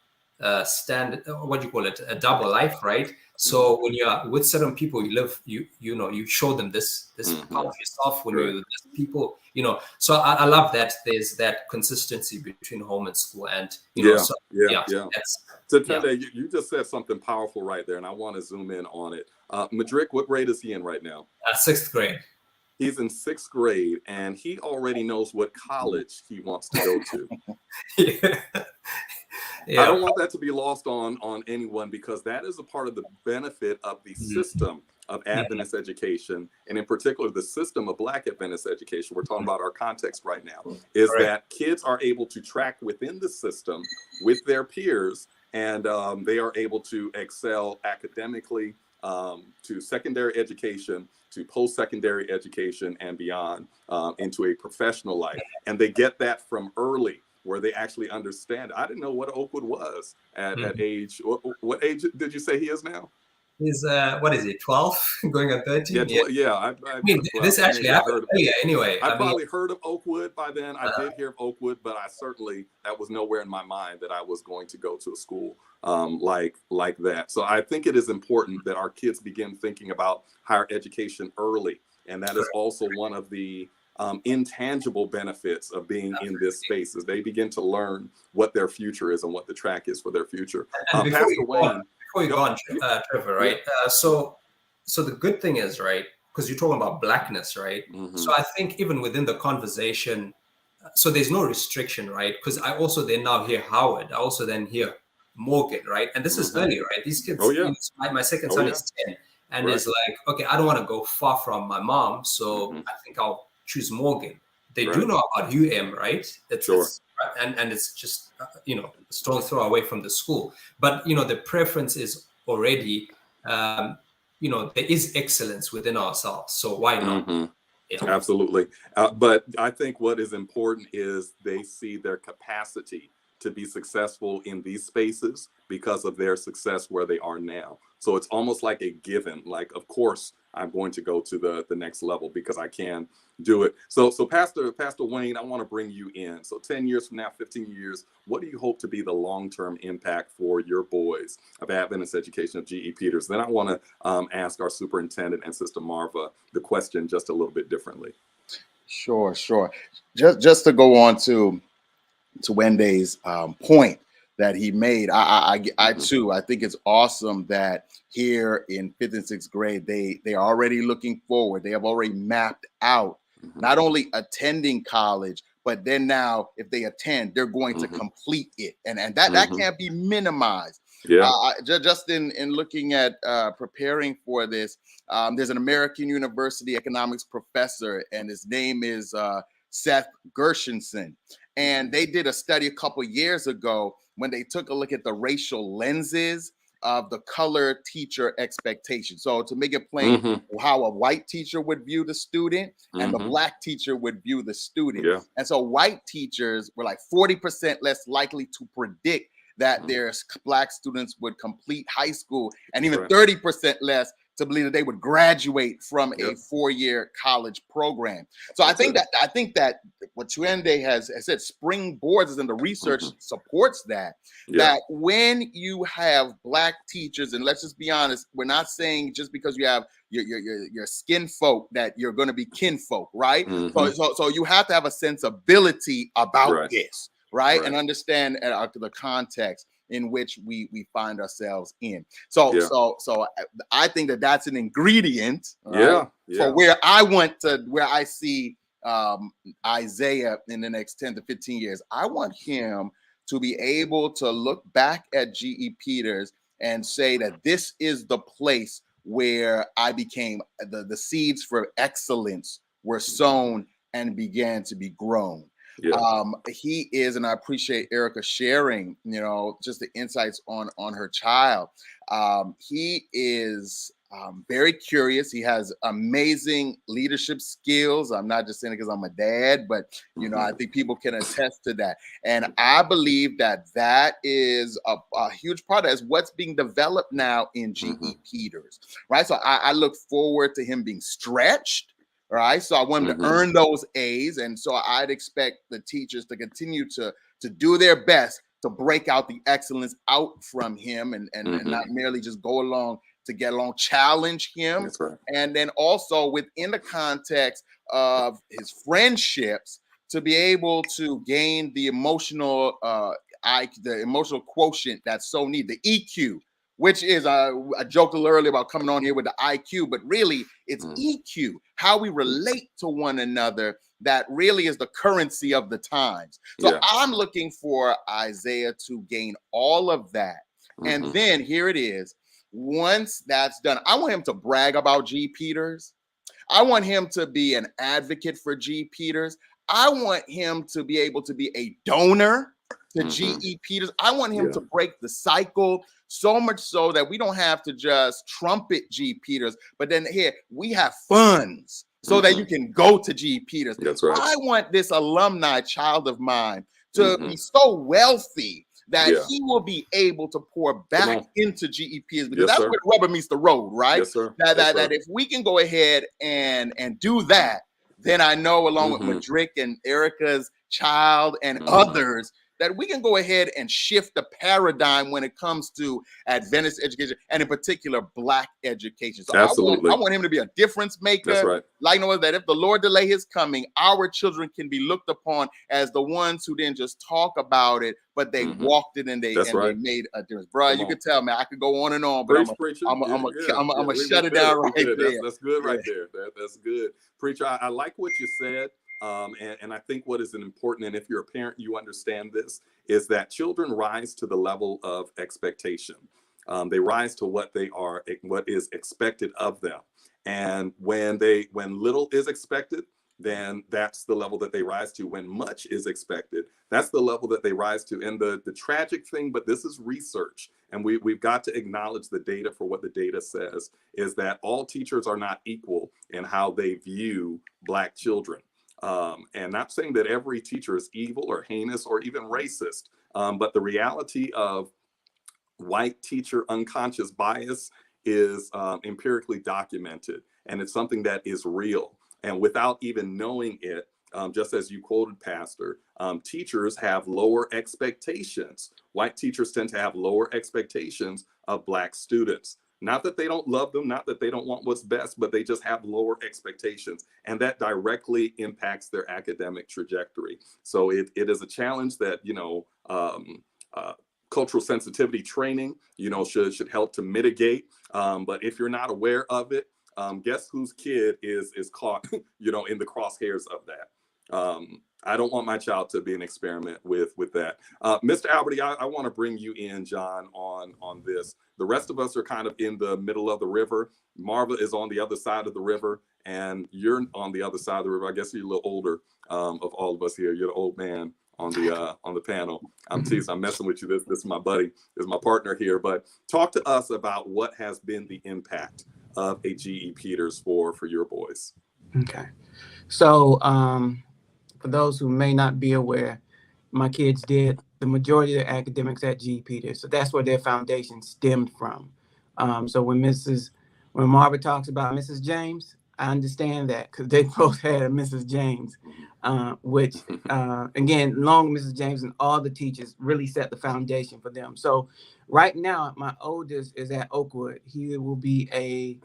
standard, what do you call it, a double life, right? So when you're with certain people, you show them this part of yourself. When you're with these people, so I love that there's that consistency between home and school, and So Tunde, you just said something powerful right there, and I want to zoom in on it. Mudrik, what grade is he in right now? 6th grade. He's in 6th grade, and he already knows what college he wants to go to. I don't want that to be lost on anyone, because that is a part of the benefit of the system of Adventist education, and in particular, the system of Black Adventist education. We're talking about our context right now, is that kids are able to track within the system with their peers, and they are able to excel academically, to secondary education, to post-secondary education, and beyond, into a professional life. And they get that from early, where they actually understand. I didn't know what Oakwood was at age. What age did you say he is now? He's what is he, 12, going on 13? I mean, this actually happened earlier anyway. I probably heard of Oakwood by then. I did hear of Oakwood, but that was nowhere in my mind that I was going to go to a school like that. So I think it is important that our kids begin thinking about higher education early. And that is also one of the intangible benefits of being in this space, as they begin to learn what their future is and what the track is for their future. Before you go on, Trevor, right? So the good thing is, right, because you're talking about Blackness, right? So I think even within the conversation, so there's no restriction, right? Because I also then now hear Howard, I also then hear Morgan, right? And this is early, right? These kids, my second son is 10, and it's like, okay, I don't want to go far from my mom, so I think I'll choose Morgan. They do know about UM, right? And it's just stone's throw away from the school, but the preference is already there is excellence within ourselves, so why not? Absolutely. But I think what is important is they see their capacity to be successful in these spaces because of their success where they are now. So it's almost like a given, like, of course, I'm going to go to the next level because I can do it. So Pastor Wayne, I want to bring you in. So 10 years from now, 15 years, what do you hope to be the long-term impact for your boys of Adventist Education of G.E. Peters? Then I want to ask our superintendent and Sister Marva the question just a little bit differently. Sure. Just to go on to Wendy's point that he made, I too, I think it's awesome that here in 5th and 6th grade, they are already looking forward. They have already mapped out not only attending college, but then now if they attend, they're going to complete it, and that can't be minimized. Yeah. Just in looking at preparing for this, there's an American University economics professor, and his name is Seth Gershenson. And they did a study a couple years ago when they took a look at the racial lenses of the color teacher expectation. So to make it plain, how a white teacher would view the student and the black teacher would view the student. Yeah. And so white teachers were like 40% less likely to predict that their black students would complete high school, and even 30% less to believe that they would graduate from a 4-year college program. So I think that what Twende has said, springboards, and the research supports that, that when you have black teachers, and let's just be honest, we're not saying just because you have your skin folk that you're going to be kinfolk, right? So you have to have a sensibility about this, right? And understand the context in which we find ourselves in. So I think that that's an ingredient, right, for where I see Isaiah in the next 10 to 15 years. I want him to be able to look back at G.E. Peters and say that this is the place where I became, the seeds for excellence were sown and began to be grown. He is, and I appreciate Erica sharing, just the insights on her child. He is very curious. He has amazing leadership skills. I'm not just saying it because I'm a dad, but I think people can attest to that. And I believe that is a huge part of what's being developed now in G.E. Peters, right? So I look forward to him being stretched. All right. So I want them to earn those A's. And so I'd expect the teachers to continue to do their best to break out the excellence out from him and not merely just go along to get along, challenge him. That's right. And then also within the context of his friendships, to be able to gain the emotional quotient that's so needed, the EQ, which is, I joked a little earlier about coming on here with the IQ, but really it's EQ, how we relate to one another, that really is the currency of the times. So I'm looking for Isaiah to gain all of that. And then here it is. Once that's done, I want him to brag about G. Peters. I want him to be an advocate for G. Peters. I want him to be able to be a donor to G.E. Peters. I want him to break the cycle, so much so that we don't have to just trumpet G. Peters, but then here we have funds so that you can go to G. Peters. That's right. I want this alumni child of mine to be so wealthy that he will be able to pour back into G.E. Peters, because that's where the rubber meets the road, right? Yes, sir. That if we can go ahead and do that, then I know, along with Madrick and Erica's child and others, that we can go ahead and shift the paradigm when it comes to Adventist education, and in particular, Black education. So absolutely. I want him to be a difference maker. That's right. Like, that if the Lord delay his coming, our children can be looked upon as the ones who didn't just talk about it, but they walked it and they made a difference. Bro, you can tell, man, I could go on and on, but I'm gonna shut it down right there. That's good right there. That's good. Preacher, I like what you said. And I think what is important, and if you're a parent, you understand this, is that children rise to the level of expectation. They rise to what is expected of them. And when little is expected, then that's the level that they rise to. When much is expected, that's the level that they rise to. And the tragic thing, but this is research, and we've got to acknowledge the data for what the data says, is that all teachers are not equal in how they view Black children. And not saying that every teacher is evil or heinous or even racist, But the reality of white teacher unconscious bias is empirically documented, and it's something that is real. And without even knowing it, just as you quoted, Pastor, teachers have lower expectations. White teachers tend to have lower expectations of Black students. Not that they don't love them, not that they don't want what's best, but they just have lower expectations. And that directly impacts their academic trajectory. So it is a challenge that, cultural sensitivity training, should help to mitigate. But if you're not aware of it, guess whose kid is caught, in the crosshairs of that. I don't want my child to be an experiment with that. Mr. Alberty, I want to bring you in, John, on this. The rest of us are kind of in the middle of the river. Marva is on the other side of the river, and you're on the other side of the river. I guess you're a little older of all of us here. You're the old man on the panel. I'm teasing, I'm messing with you. This is my buddy, this is my partner here. But talk to us about what has been the impact of a GE Peters for your boys. Okay. So for those who may not be aware, my kids did the majority of their academics at GE Peters. So that's where their foundation stemmed from. So when Marva talks about Mrs. James, I understand that because they both had a Mrs. James, which, again, long Mrs. James and all the teachers really set the foundation for them. So right now, my oldest is at Oakwood. He will be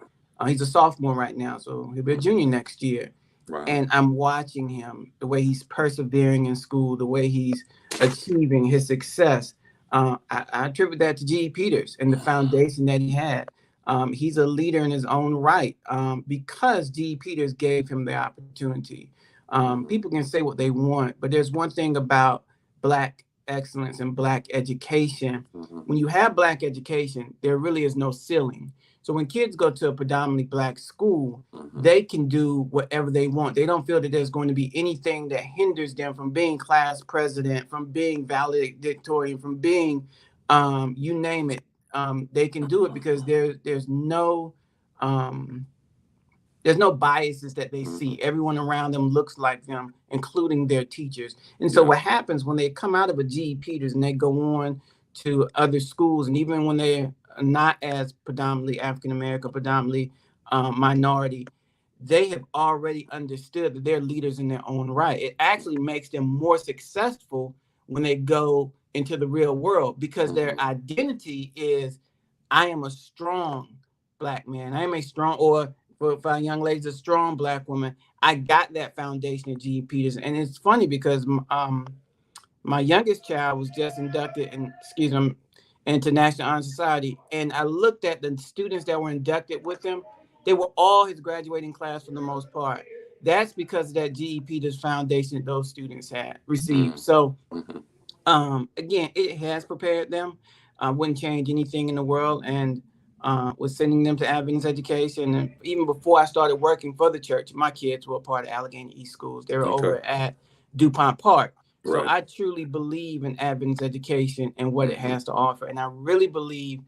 he's a sophomore right now, so he'll be a junior next year. Right. And I'm watching him, the way he's persevering in school, the way he's achieving his success. I attribute that to GE Peters and the foundation that he had. He's a leader in his own right because GE Peters gave him the opportunity. People can say what they want, but there's one thing about Black excellence and Black education. When you have Black education, there really is no ceiling. So when kids go to a predominantly Black school, they can do whatever they want. They don't feel that there's going to be anything that hinders them from being class president, from being valedictorian, from being, you name it. They can do it because there's no biases that they see. Everyone around them looks like them, including their teachers. And so what happens when they come out of a GE Peters and they go on to other schools, and even when they're not as predominantly African-American, predominantly minority, they have already understood that they're leaders in their own right. It actually makes them more successful when they go into the real world because their identity is, I am a strong Black man. I am a strong, or for our young ladies, a strong Black woman. I got that foundation at GE Peters. And it's funny because my youngest child was just inducted into National Honor Society. And I looked at the students that were inducted with him. They were all his graduating class for the most part. That's because of that GE Peters foundation that those students had received. So again, it has prepared them. I wouldn't change anything in the world. And was sending them to Adventist Education. And even before I started working for the church, my kids were a part of Allegheny East Schools. They were over at DuPont Park. So I truly believe in Adventist Education and what it has to offer. And I really believe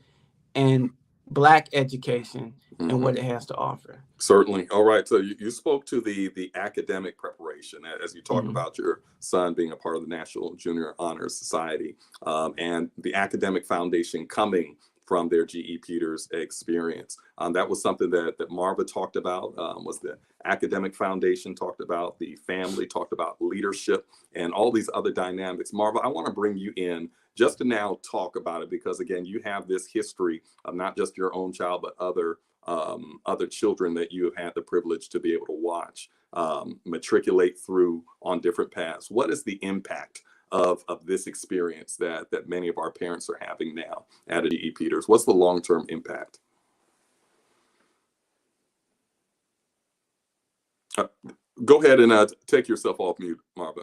in Black education and what it has to offer. Certainly. All right. So you spoke to the academic preparation as you talked about your son being a part of the National Junior Honor Society and the academic foundation coming from their GE Peters experience. That was something that Marva talked about, was the academic foundation, talked about the family, talked about leadership and all these other dynamics. Marva, I want to bring you in just to now talk about it because, again, you have this history of not just your own child, but other children that you have had the privilege to be able to watch matriculate through on different paths. What is the impact of this experience that many of our parents are having now at GE Peters? What's the long-term impact? Go ahead and take yourself off mute, Marva.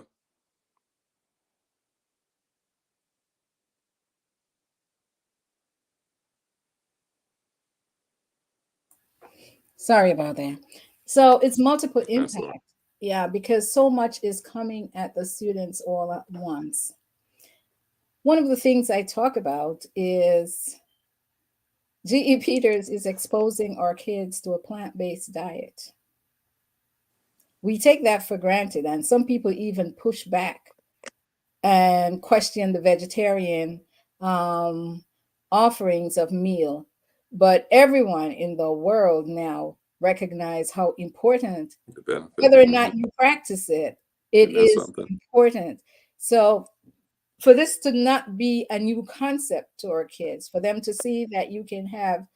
Sorry about that. So it's multiple impact. Yeah, because so much is coming at the students all at once. One of the things I talk about is GE Peters is exposing our kids to a plant-based diet. We take that for granted, and some people even push back and question the vegetarian offerings of meal. But everyone in the world now recognize how important, The benefit. whether or not you practice it, it And that's is something. important. So for this to not be a new concept to our kids, for them to see that you can have,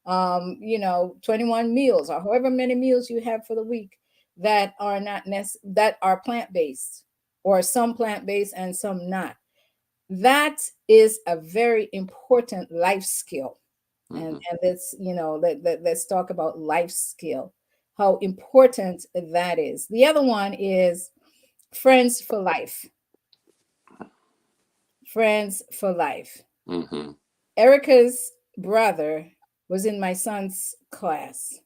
21 meals or however many meals you have for the week that are not that are plant-based, or some plant-based and some not. That is a very important life skill. And let's, let's talk about life skill, how important that is. The other one is friends for life. Friends for life. Mm-hmm. Erica's brother was in my son's class.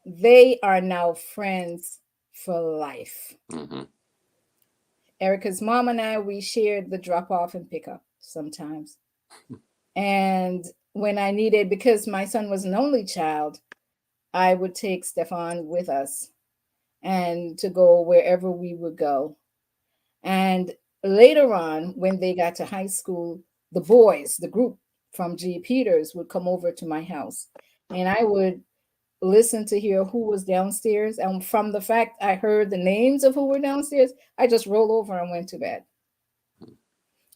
They are now friends for life. Mm-hmm. Erica's mom and I, we shared the drop off and pick up sometimes. And when I needed, because my son was an only child, I would take Stefan with us and to go wherever we would go. And later on, when they got to high school, the boys, the group from G. Peters, would come over to my house, and I would listen to hear who was downstairs. And from the fact I heard the names of who were downstairs, I just rolled over and went to bed.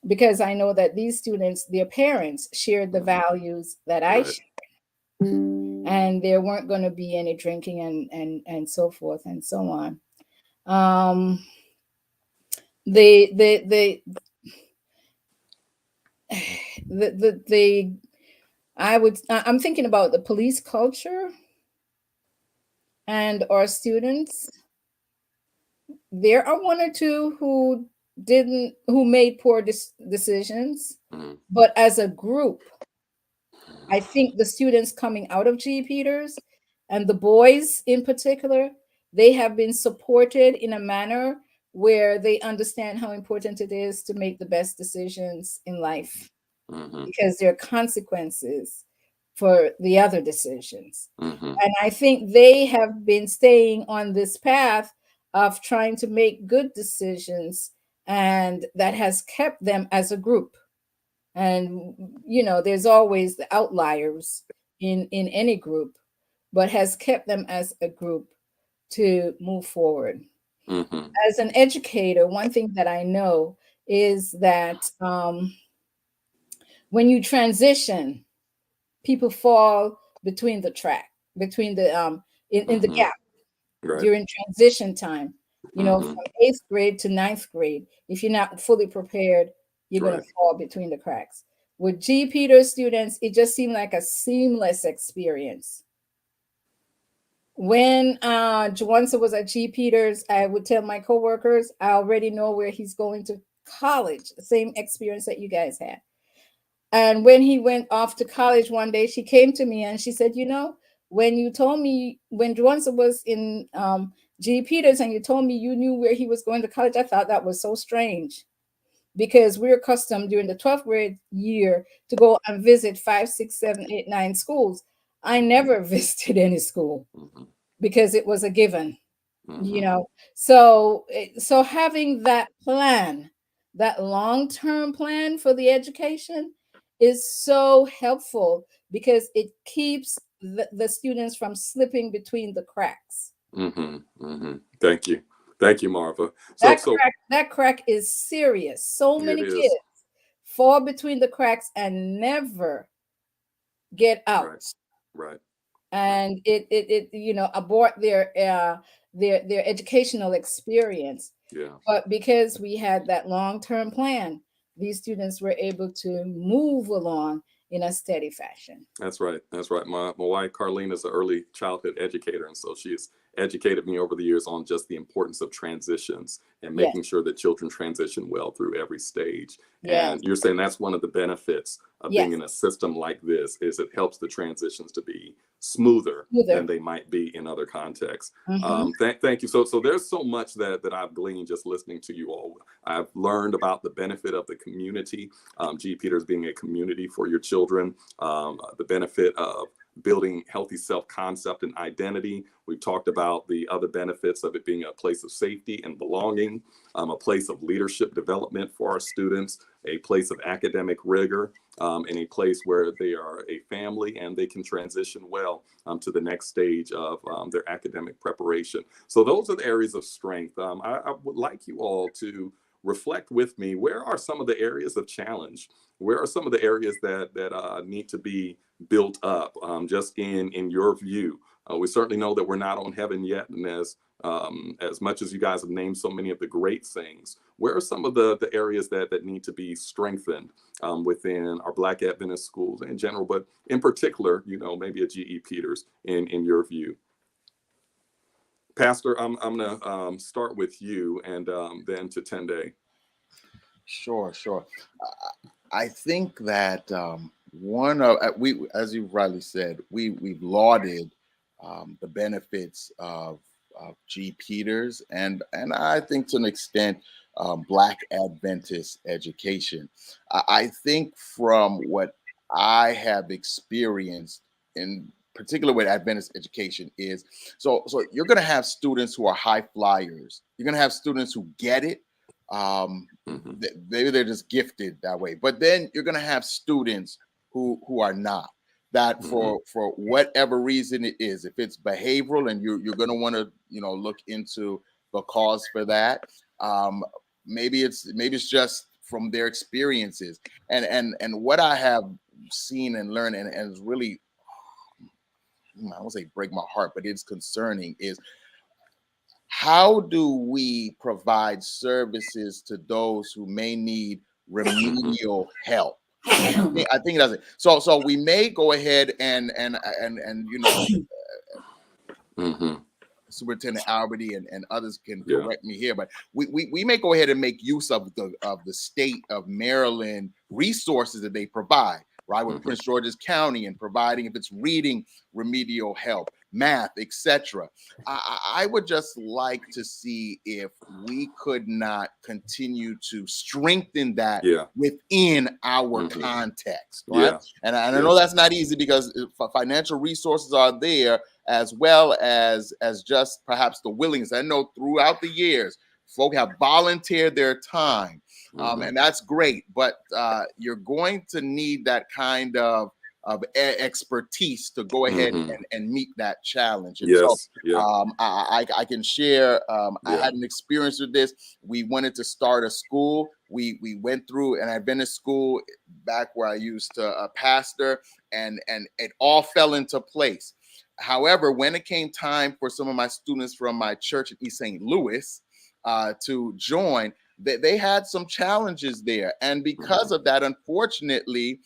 Because I know that these students, their parents shared the values that I shared. And there weren't going to be any drinking and so forth and so on. I'm thinking about the police culture and our students. There are one or two who made poor decisions, but as a group, I think the students coming out of G. Peters and the boys in particular, they have been supported in a manner where they understand how important it is to make the best decisions in life, because there are consequences for the other decisions. And I think they have been staying on this path of trying to make good decisions, and that has kept them as a group. And there's always the outliers in any group, but has kept them as a group to move forward. As an educator, one thing that I know is that when you transition, people fall between the in the gap during transition time. From 8th grade to 9th grade, if you're not fully prepared, you're going to fall between the cracks. With G. Peters students, it just seemed like a seamless experience. When Juwanza was at G. Peters, I would tell my coworkers, I already know where he's going to college, the same experience that you guys had. And when he went off to college one day, she came to me and she said, when you told me, when Juwanza was in G. Peters and you told me you knew where he was going to college, I thought that was so strange, because we're accustomed during the 12th grade year to go and visit 5, 6, 7, 8, 9 schools. I never visited any school because it was a given, So having that plan, that long-term plan for the education, is so helpful, because it keeps the students from slipping between the cracks. Thank you, Marva. That crack is serious. So many kids fall between the cracks and never get out. Right. And it abort their educational experience. But because we had that long-term plan, these students were able to move along in a steady fashion. That's right. My wife, Carlene, is an early childhood educator. And so she's educated me over the years on just the importance of transitions and making sure that children transition well through every stage. And you're saying that's one of the benefits of being in a system like this, is it helps the transitions to be smoother than they might be in other contexts. Thank you. So there's so much that I've gleaned just listening to you all. I've learned about the benefit of the community, G. Peters being a community for your children, the benefit of building healthy self-concept and identity. We've talked about the other benefits of it being a place of safety and belonging, a place of leadership development for our students, a place of academic rigor, and a place where they are a family and they can transition well to the next stage of their academic preparation. So those are the areas of strength. I would like you all to reflect with me, where are some of the areas of challenge? Where are some of the areas that need to be built up, just in your view? We certainly know that we're not on heaven yet, and as much as you guys have named so many of the great things, where are some of the areas that need to be strengthened within our Black Adventist schools in general, but in particular, maybe at GE Peters in your view? Pastor, I'm gonna start with you, and then to Tende. Sure. I think that one of we, as you rightly said, we've lauded the benefits of G. Peters and I think to an extent Black Adventist education. I think from what I have experienced in particular with Adventist education is so you're going to have students who are high flyers. You're going to have students who get it. Maybe they're just gifted that way, but then you're going to have students who are not, that for whatever reason it is, if it's behavioral, and you're going to want to look into the cause for that. Maybe it's just from their experiences, and what I have seen and learned, and it's really, I won't say break my heart, but it's concerning, is how do we provide services to those who may need remedial help? I think that's it. So we may go ahead and Superintendent Alberty and others can correct me here, but we may go ahead and make use of the state of Maryland resources that they provide, right, with Prince George's County, and providing, if it's reading, remedial help, math, etc. I would just like to see if we could not continue to strengthen that within our context, right? And I know that's not easy, because financial resources are there, as well as just perhaps the willingness. I know throughout the years, folk have volunteered their time, and that's great, but you're going to need that kind of expertise to go ahead and meet that challenge. And I can share, I had an experience with this. We wanted to start a school. We went through an Adventist school back where I used to pastor, and it all fell into place. However, when it came time for some of my students from my church in East St. Louis to join, they had some challenges there, and because of that, unfortunately,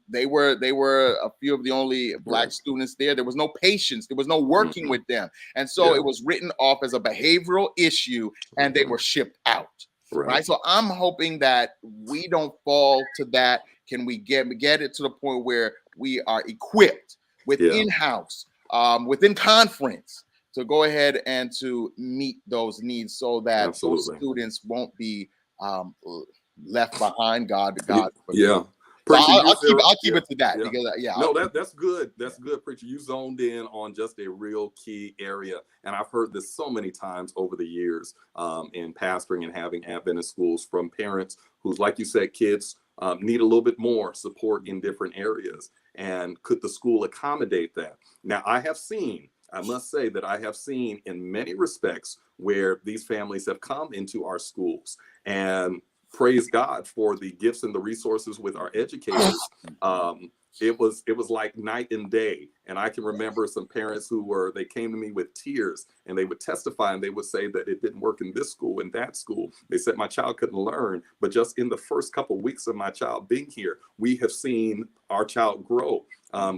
they were a few of the only Black students there. There was no patience, there was no working with them, and so it was written off as a behavioral issue, and they were shipped out. Right. So I'm hoping that we don't fall to that. Can we get it to the point where we are equipped with in-house, within conference, to go ahead and to meet those needs, so that those students won't be left behind. God. So I'll keep it to that, because no, that's good. That's good, preacher. You zoned in on just a real key area, and I've heard this so many times over the years in pastoring and having Adventist schools, from parents who's, like you said, kids need a little bit more support in different areas, and could the school accommodate that? Now, I must say that I have seen in many respects where these families have come into our schools, and praise God for the gifts and the resources with our educators. It was like night and day. And I can remember some parents they came to me with tears, and they would testify, and they would say that it didn't work in this school and that school. They said my child couldn't learn, but just in the first couple of weeks of my child being here, we have seen our child grow.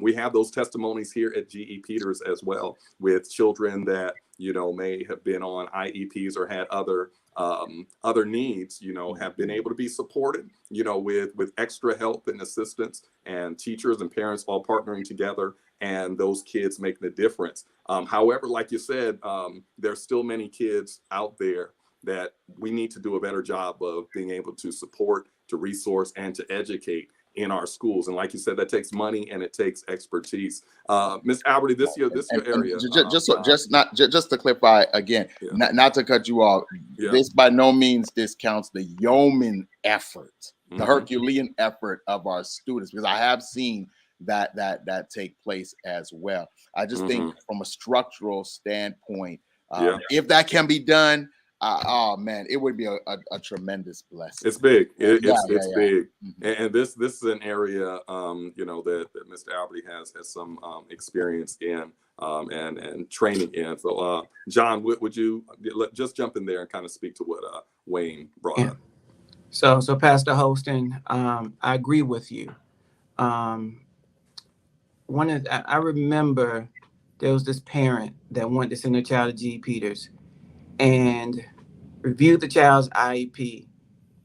We have those testimonies here at GE Peters as well, with children that may have been on IEPs or had other needs, have been able to be supported, with extra help and assistance, and teachers and parents all partnering together, and those kids making a difference. However, like you said, there's still many kids out there that we need to do a better job of being able to support, to resource, and to educate. in our schools. And like you said, that takes money and it takes expertise. Ms. Alberty, this your area. Just to clarify again, not to cut you off, this by no means discounts the yeoman effort, the Herculean effort of our students, because I have seen that take place as well. I just think from a structural standpoint, if that can be done, oh man, it would be a tremendous blessing. It's big. It's big. And this is an area, that Mr. Alberty has some experience in and training in. So, John, would you just jump in there and kind of speak to what Wayne brought up? So Pastor Hosten, I agree with you. I remember there was this parent that wanted to send their child to G. Peters and reviewed the child's IEP,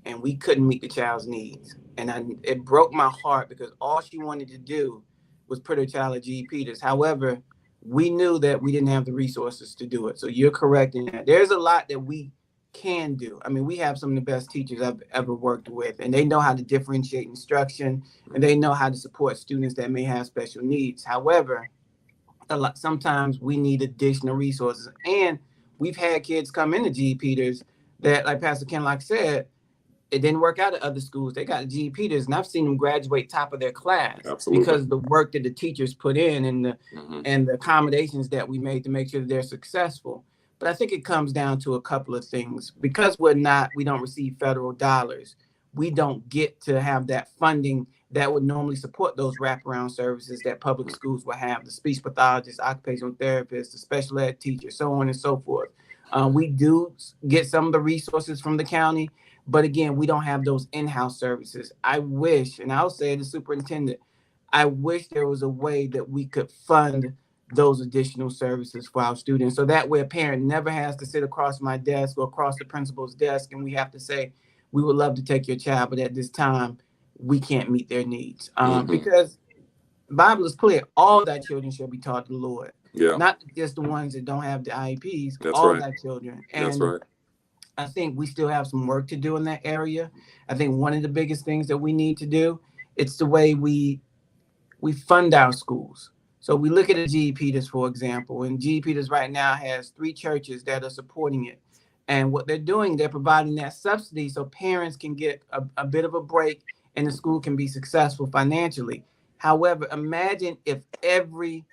and we couldn't meet the child's needs. And it broke my heart because all she wanted to do was put her child at G. Peters. However, we knew that we didn't have the resources to do it. So you're correct in that. There's a lot that we can do. I mean, we have some of the best teachers I've ever worked with, and they know how to differentiate instruction, and they know how to support students that may have special needs. However, sometimes we need additional resources. And we've had kids come into G. Peters that, like Pastor Kinlock said, it didn't work out at other schools. They got G. Peters, and I've seen them graduate top of their class. Absolutely. Because of the work that the teachers put in and the accommodations that we made to make sure that they're successful. But I think it comes down to a couple of things. Because we don't receive federal dollars, we don't get to have that funding that would normally support those wraparound services that public schools will have, the speech pathologists, occupational therapists, the special ed teachers, so on and so forth. We do get some of the resources from the county, but again, we don't have those in-house services. I wish, and I'll say the superintendent, I wish there was a way that we could fund those additional services for our students. So that way a parent never has to sit across my desk or across the principal's desk and we have to say, we would love to take your child, but at this time, we can't meet their needs. Because the Bible is clear, all thy children shall be taught the Lord. Yeah. Not just the ones that don't have the IEPs, That's all right. thy children. And That's right. I think we still have some work to do in that area. I think one of the biggest things that we need to do, it's the way we fund our schools. So we look at a G. Peters, for example, and G. Peters right now has 3 churches that are supporting it. And what they're doing, they're providing that subsidy so parents can get a bit of a break and the school can be successful financially. However, imagine if every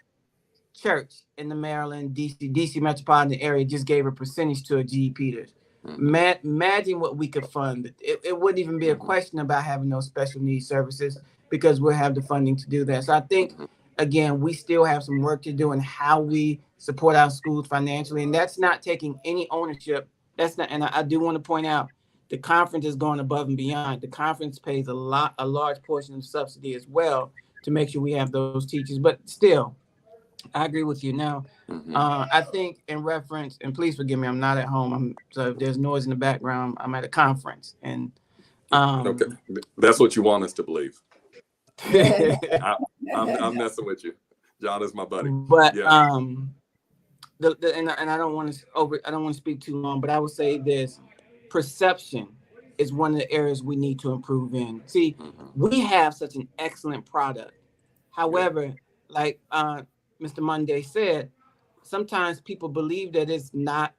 church in the Maryland, DC metropolitan area just gave a percentage to a G. Peters. Imagine what we could fund. It wouldn't even be a question about having those special needs services because we'll have the funding to do that. So I think, again, we still have some work to do in how we support our schools financially. And that's not taking any ownership. That's not, and I do want to point out, the conference is going above and beyond. The conference pays a large portion of subsidy as well to make sure we have those teachers. But still, I agree with you. Now, I think in reference, and please forgive me, I'm not at home. So if there's noise in the background, I'm at a conference. And okay, that's what you want us to believe. I'm messing with you. John is my buddy. But yeah. And I don't want to speak too long, but I would say this: perception is one of the areas we need to improve in. See, we have such an excellent product. However, like Mr. Monday said, sometimes people believe that it's not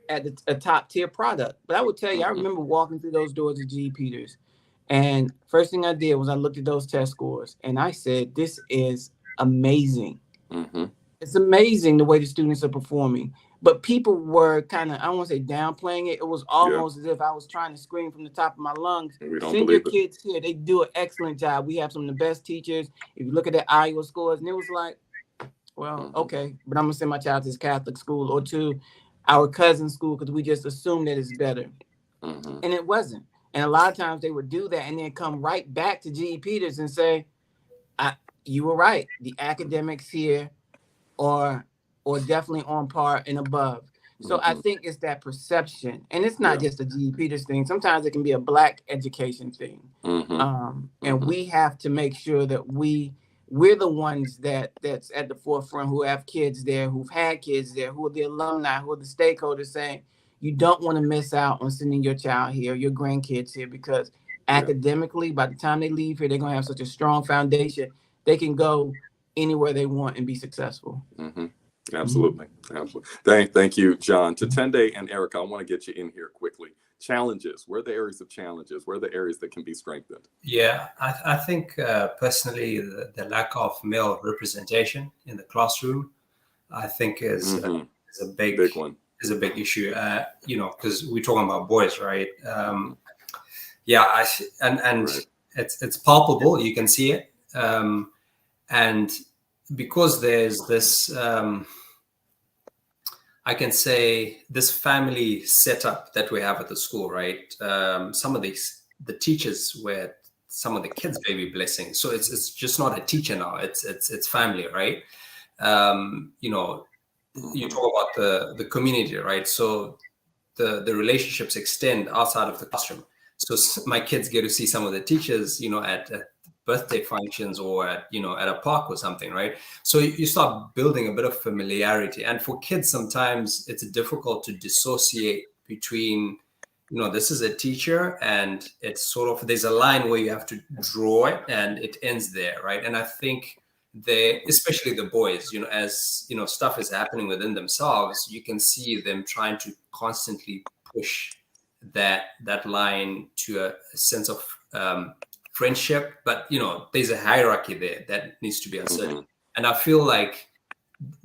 at a top tier product. But I would tell you, I remember walking through those doors at G. Peters, and first thing I did was I looked at those test scores, and I said, "This is amazing." It's amazing the way the students are performing. But people were kind of, I don't want to say downplaying it. It was almost as if I was trying to scream from the top of my lungs. Send your kids here. They do an excellent job. We have some of the best teachers. If you look at their Iowa scores, and it was like, well, okay, but I'm going to send my child to this Catholic school or to our cousin's school because we just assume that it's better. And it wasn't. And a lot of times they would do that and then come right back to G. Peters and say, you were right. The academics here are definitely on par and above. So I think it's that perception. And it's not just a G. Peters thing. Sometimes it can be a Black education thing. And we have to make sure that we're the ones that's at the forefront, who have kids there, who've had kids there, who are the alumni, who are the stakeholders saying, you don't want to miss out on sending your child here, your grandkids here, because academically. By the time they leave here, they're going to have such a strong foundation. They can go anywhere they want and be successful. Absolutely. Absolutely. Thank you, John. Tunde and Erica, I want to get you in here quickly. Challenges. Where are the areas of challenges? Where are the areas that can be strengthened? Yeah, I think personally the lack of male representation in the classroom, I think is a big one. Is a big issue. You know, because we're talking about boys, right? Yeah, and Right. it's palpable. You can see it, and because there's this. I can say this family setup that we have at the school, right? Some of the teachers were some of the kids' baby blessings. So it's just not a teacher now. It's family, right? You know, you talk about the community, right? So the relationships extend outside of the classroom. So my kids get to see some of the teachers, you know, at birthday functions or at a park or something, right? So you start building a bit of familiarity. And for kids, sometimes it's difficult to dissociate between, you know, this is a teacher and it's sort of, there's a line where you have to draw it and it ends there, right? And I think especially the boys, you know, as you know, stuff is happening within themselves, you can see them trying to constantly push that line to a sense of friendship, but you know, there's a hierarchy there that needs to be asserted. And I feel like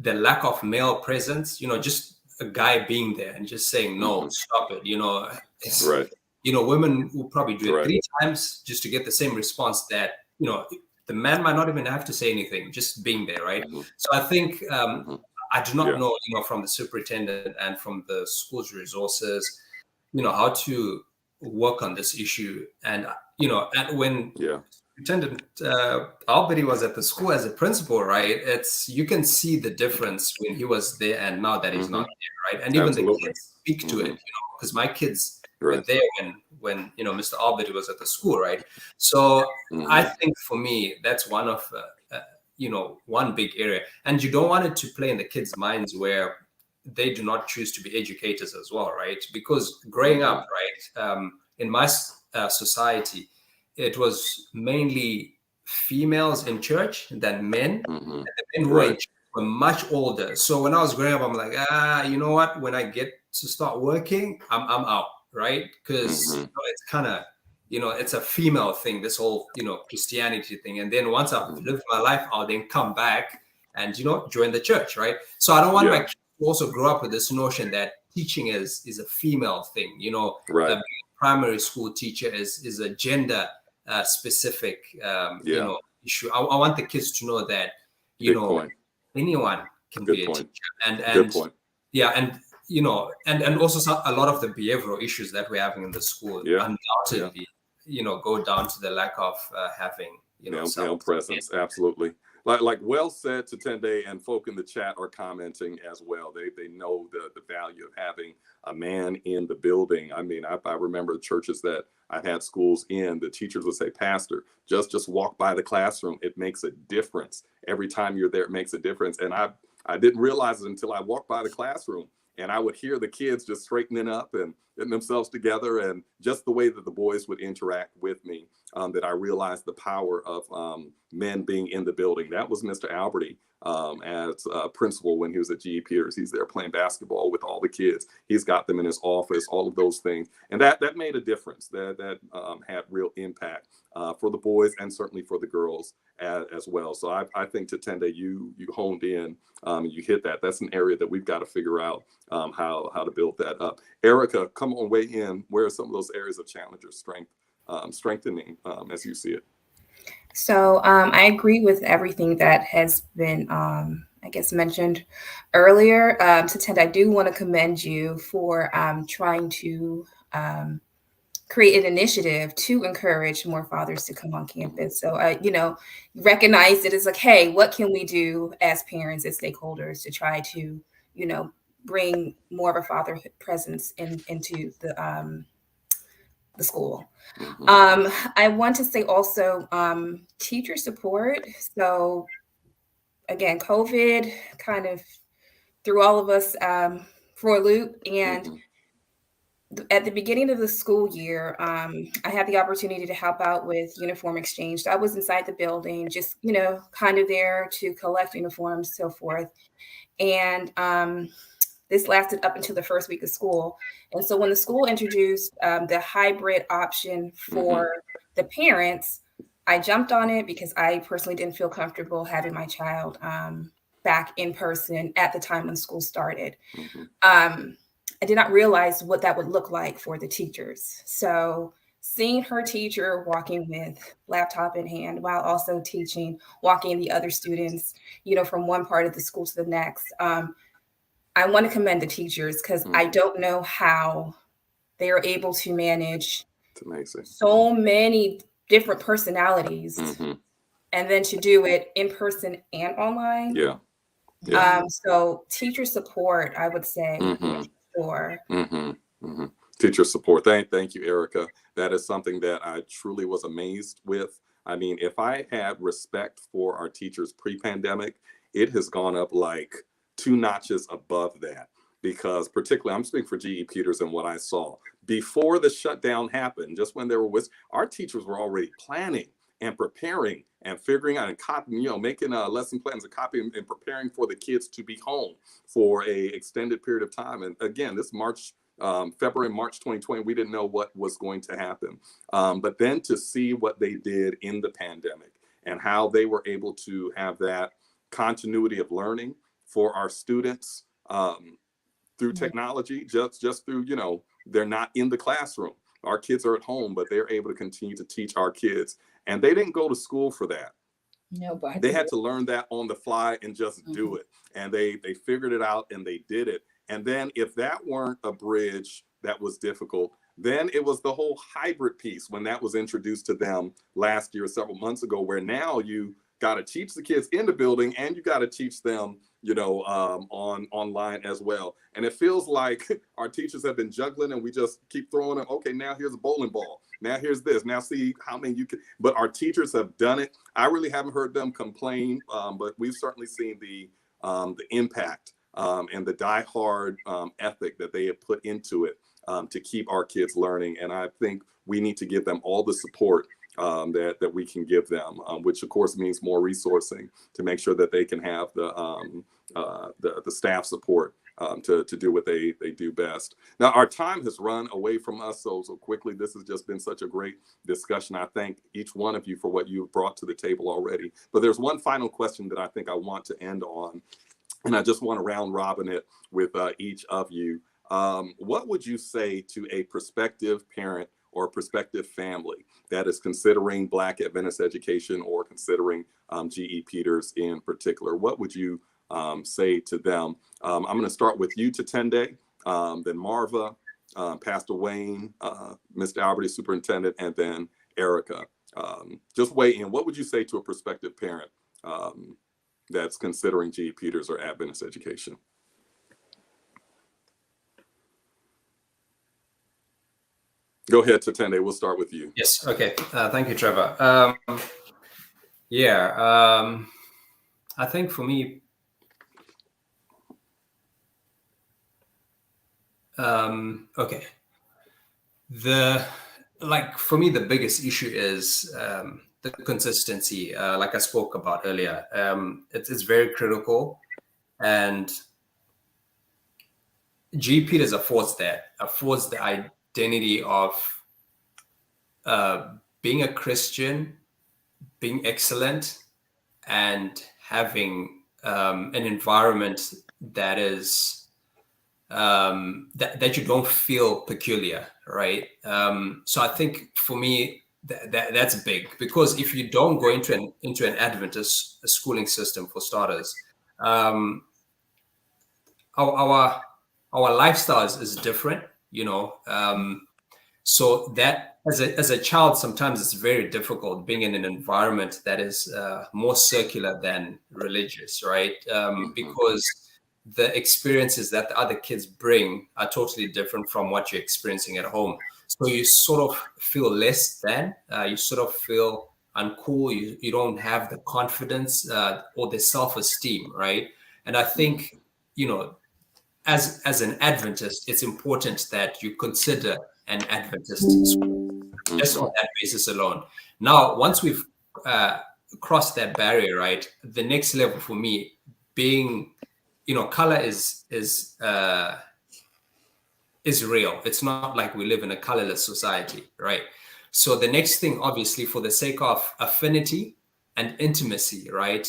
the lack of male presence, you know, just a guy being there and just saying no, stop it, you know, Right. You know, women will probably do it Right. 3 times just to get the same response that, you know, the man might not even have to say anything, just being there, right? So I think I do not know, you know, from the superintendent and from the school's resources, you know, how to work on this issue. And you know, and when Superintendent Alberty was at the school as a principal, right? You can see the difference when he was there and now that he's not there, right? And even the kids speak to it, you know, because my kids were there when you know, Mr. Alberty was at the school, right? So I think for me, that's one of you know, one big area. And you don't want it to play in the kids' minds where they do not choose to be educators as well, right? Because growing up, right, in my society, it was mainly females in church than men. And the men who were much older. So when I was growing up, I'm like, you know what? When I get to start working, I'm out, right? Because you know, it's kind of, you know, it's a female thing, this whole, you know, Christianity thing. And then once I've lived my life, I'll then come back and, you know, join the church, right? So I don't want my kids to also grow up with this notion that teaching is a female thing, you know, a primary school teacher is a gender specific, you know, issue. I want the kids to know that, you know, anyone can be a teacher. And yeah, and you know, and also a lot of the behavioral issues that we're having in the school undoubtedly, you know, go down to the lack of having, you know, male presence. Absolutely. Like well said, Tunde, and folk in the chat are commenting as well. They know the value of having a man in the building. I mean, I remember the churches that I've had schools in, the teachers would say, Pastor, just walk by the classroom. It makes a difference. Every time you're there, it makes a difference. And I didn't realize it until I walked by the classroom and I would hear the kids just straightening up and getting themselves together, and just the way that the boys would interact with me, that I realized the power of men being in the building. That was Mr. Alberty as principal when he was at G.E. Peters. He's there playing basketball with all the kids. He's got them in his office, all of those things. And that made a difference. That had real impact for the boys and certainly for the girls as well. So I think, Tunde, you honed in and you hit that. That's an area that we've got to figure out how to build that up. Erica, come on, weigh in. Where are some of those areas of challenge or strengthening as you see it? So I agree with everything that has been, I guess, mentioned earlier. Tunde, I do want to commend you for trying to create an initiative to encourage more fathers to come on campus. So, you know, recognize it as like, hey, what can we do as parents, as stakeholders to try to, you know, bring more of a fatherhood presence into the school. I want to say also teacher support. So again, COVID kind of threw all of us for a loop, and at the beginning of the school year, I had the opportunity to help out with uniform exchange. So I was inside the building, just, kind of there to collect uniforms, so forth. And this lasted up until the first week of school. And so when the school introduced the hybrid option for the parents, I jumped on it because I personally didn't feel comfortable having my child back in person at the time when school started. I did not realize what that would look like for the teachers. So seeing her teacher walking with laptop in hand while also teaching, walking the other students, from one part of the school to the next. I want to commend the teachers because I don't know how they are able to manage so many different personalities and then to do it in person and online. So teacher support, I would say, for sure. Teacher support. Thank you, Erica. That is something that I truly was amazed with. I mean, if I had respect for our teachers pre-pandemic, it has gone up like 2 notches above that, because particularly I'm speaking for GE Peters and what I saw before the shutdown happened, just when there were our teachers were already planning and preparing and figuring out and copying, making lesson plans and copying and preparing for the kids to be home for a extended period of time. And again, this February, March 2020, we didn't know what was going to happen. But then to see what they did in the pandemic and how they were able to have that continuity of learning for our students through technology, just through, they're not in the classroom. Our kids are at home, but they're able to continue to teach our kids. And they didn't go to school for that. No, but they had to learn that on the fly and just do it. And they figured it out and they did it. And then if that weren't a bridge that was difficult, then it was the whole hybrid piece when that was introduced to them last year, several months ago, where now you got to teach the kids in the building and you got to teach them, online as well. And it feels like our teachers have been juggling and we just keep throwing them. Okay, now here's a bowling ball. Now here's this. Now see how many you can. But our teachers have done it. I really haven't heard them complain, but we've certainly seen the impact and the diehard ethic that they have put into it to keep our kids learning. And I think we need to give them all the support that we can give them, which of course means more resourcing to make sure that they can have the staff support to do what they do best. Now, our time has run away from us so quickly. This has just been such a great discussion. I thank each one of you for what you've brought to the table already. But there's one final question that I think I want to end on, and I just want to round robin it with each of you. What would you say to a prospective parent or prospective family that is considering Black Adventist education or considering GE Peters in particular? What would you say to them? I'm going to start with you, Tatende, then Marva, Pastor Wayne, Mr. Alberty, Superintendent, and then Erica. Just weigh in. What would you say to a prospective parent that's considering GE Peters or Adventist education? Go ahead, Tatende. We'll start with you. Yes. Okay. Thank you, Trevor. I think for me, okay. For me, the biggest issue is the consistency. Like I spoke about earlier, it's very critical, and GE Peters affords the identity of being a Christian, being excellent, and having an environment that is that you don't feel peculiar, right? So I think for me that's big, because if you don't go into an Adventist schooling system, for starters, our lifestyle is different, so that as a child, sometimes it's very difficult being in an environment that is more circular than religious, right? Because the experiences that the other kids bring are totally different from what you're experiencing at home. So you sort of feel less than, you sort of feel uncool, you don't have the confidence or the self-esteem, right? And I think, as an Adventist, it's important that you consider an Adventist school just on that basis alone. Now, once we've crossed that barrier, right, the next level for me being, color is real. It's not like we live in a colorless society, right? So the next thing, obviously, for the sake of affinity and intimacy, right?